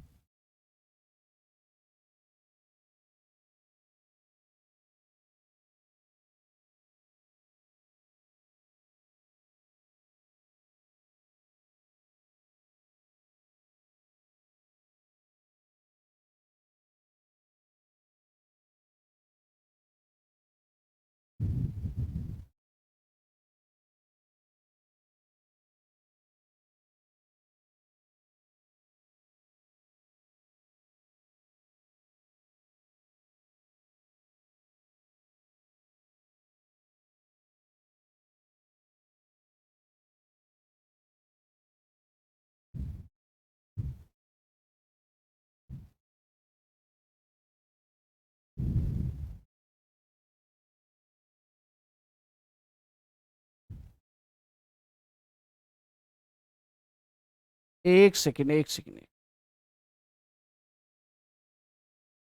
एक सेकंड, एक सेकंड,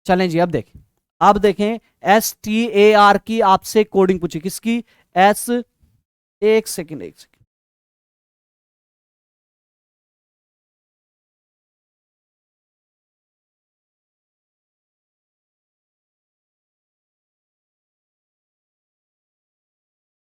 चलें जी, अब देखें, अब देखें, एस टी ए आर की आपसे कोडिंग पूछी, किसकी, एस, एक सेकंड, एक सेकंड,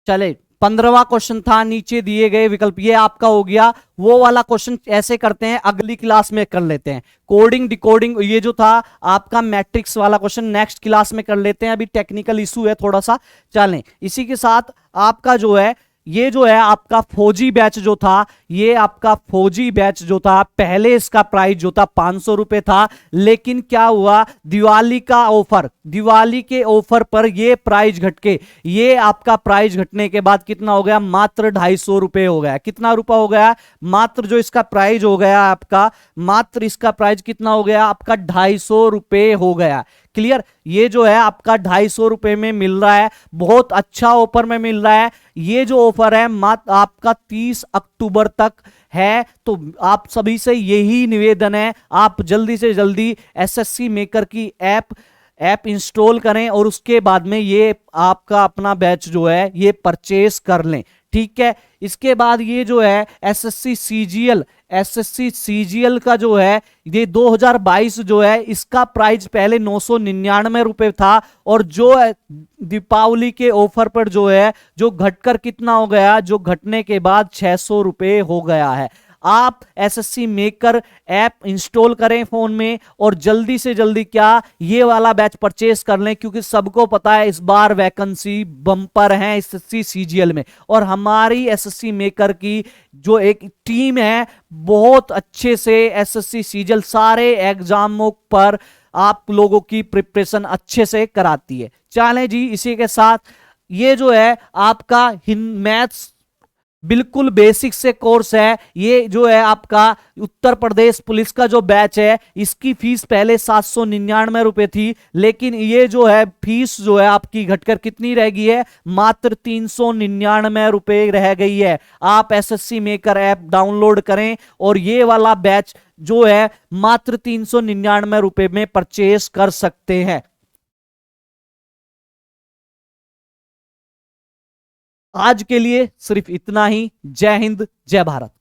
चले, 15वां क्वेश्चन था, नीचे दिए गए विकल्प, ये आपका हो गया। वो वाला क्वेश्चन ऐसे करते हैं, अगली क्लास में कर लेते हैं, कोडिंग डिकोडिंग, ये जो था आपका मैट्रिक्स वाला क्वेश्चन नेक्स्ट क्लास में कर लेते हैं, अभी टेक्निकल इशू है थोड़ा सा। चलें, इसी के साथ आपका जो है, ये जो है आपका फौजी बैच जो था, ये आपका फौजी बैच जो था, पहले इसका प्राइस जो था 500 रुपए था, लेकिन क्या हुआ, दिवाली का ऑफर, दिवाली के ऑफर पर ये प्राइस घट के, ये आपका प्राइस घटने के बाद कितना हो गया, मात्र 250 रुपए हो गया। कितना रुपया हो गया, मात्र जो इसका प्राइस हो गया आपका, मात्र इसका प्राइस कितना हो गया आपका, 250 रुपए हो गया। क्लियर, ये जो है आपका 250 रुपए में मिल रहा है, बहुत अच्छा ऑफर में मिल रहा है। ये जो ऑफर है मात्र आपका 30 अक्टूबर तक है, तो आप सभी से यही निवेदन है, आप जल्दी से जल्दी एसएससी मेकर की ऐप इंस्टॉल करें और उसके बाद में ये आपका अपना बैच जो है ये परचेस कर लें। ठीक है, इसके बाद ये जो है एसएससी सीजीएल का जो है ये 2022 जो है, इसका प्राइस पहले 999 रुपए था, और जो दीपावली के ऑफर पर जो है, जो घटकर कितना हो गया, जो घटने के बाद 600 रुपए हो गया है। आप एसएससी मेकर ऐप इंस्टॉल करें फोन में और जल्दी से जल्दी क्या ये वाला बैच परचेस कर लें, क्योंकि सबको पता है इस बार वैकेंसी बम्पर है एसएससी सीजीएल में, और हमारी एसएससी मेकर की जो एक टीम है बहुत अच्छे से एसएससी सीजीएल सारे एग्जामों पर आप लोगों की प्रिपरेशन अच्छे से कराती है। चलें जी, इसी के साथ ये जो है आपका मैथ्स बिल्कुल बेसिक से कोर्स है। ये जो है आपका उत्तर प्रदेश पुलिस का जो बैच है, इसकी फीस पहले 799 रुपए थी, लेकिन ये जो है फीस जो है आपकी घटकर कितनी रह गई है, मात्र 399 रुपए रह गई है। आप एसएससी मेकर ऐप डाउनलोड करें और ये वाला बैच जो है मात्र 399 रुपए में परचेस कर सकते हैं। आज के लिए सिर्फ इतना ही। जय हिंद, जय भारत।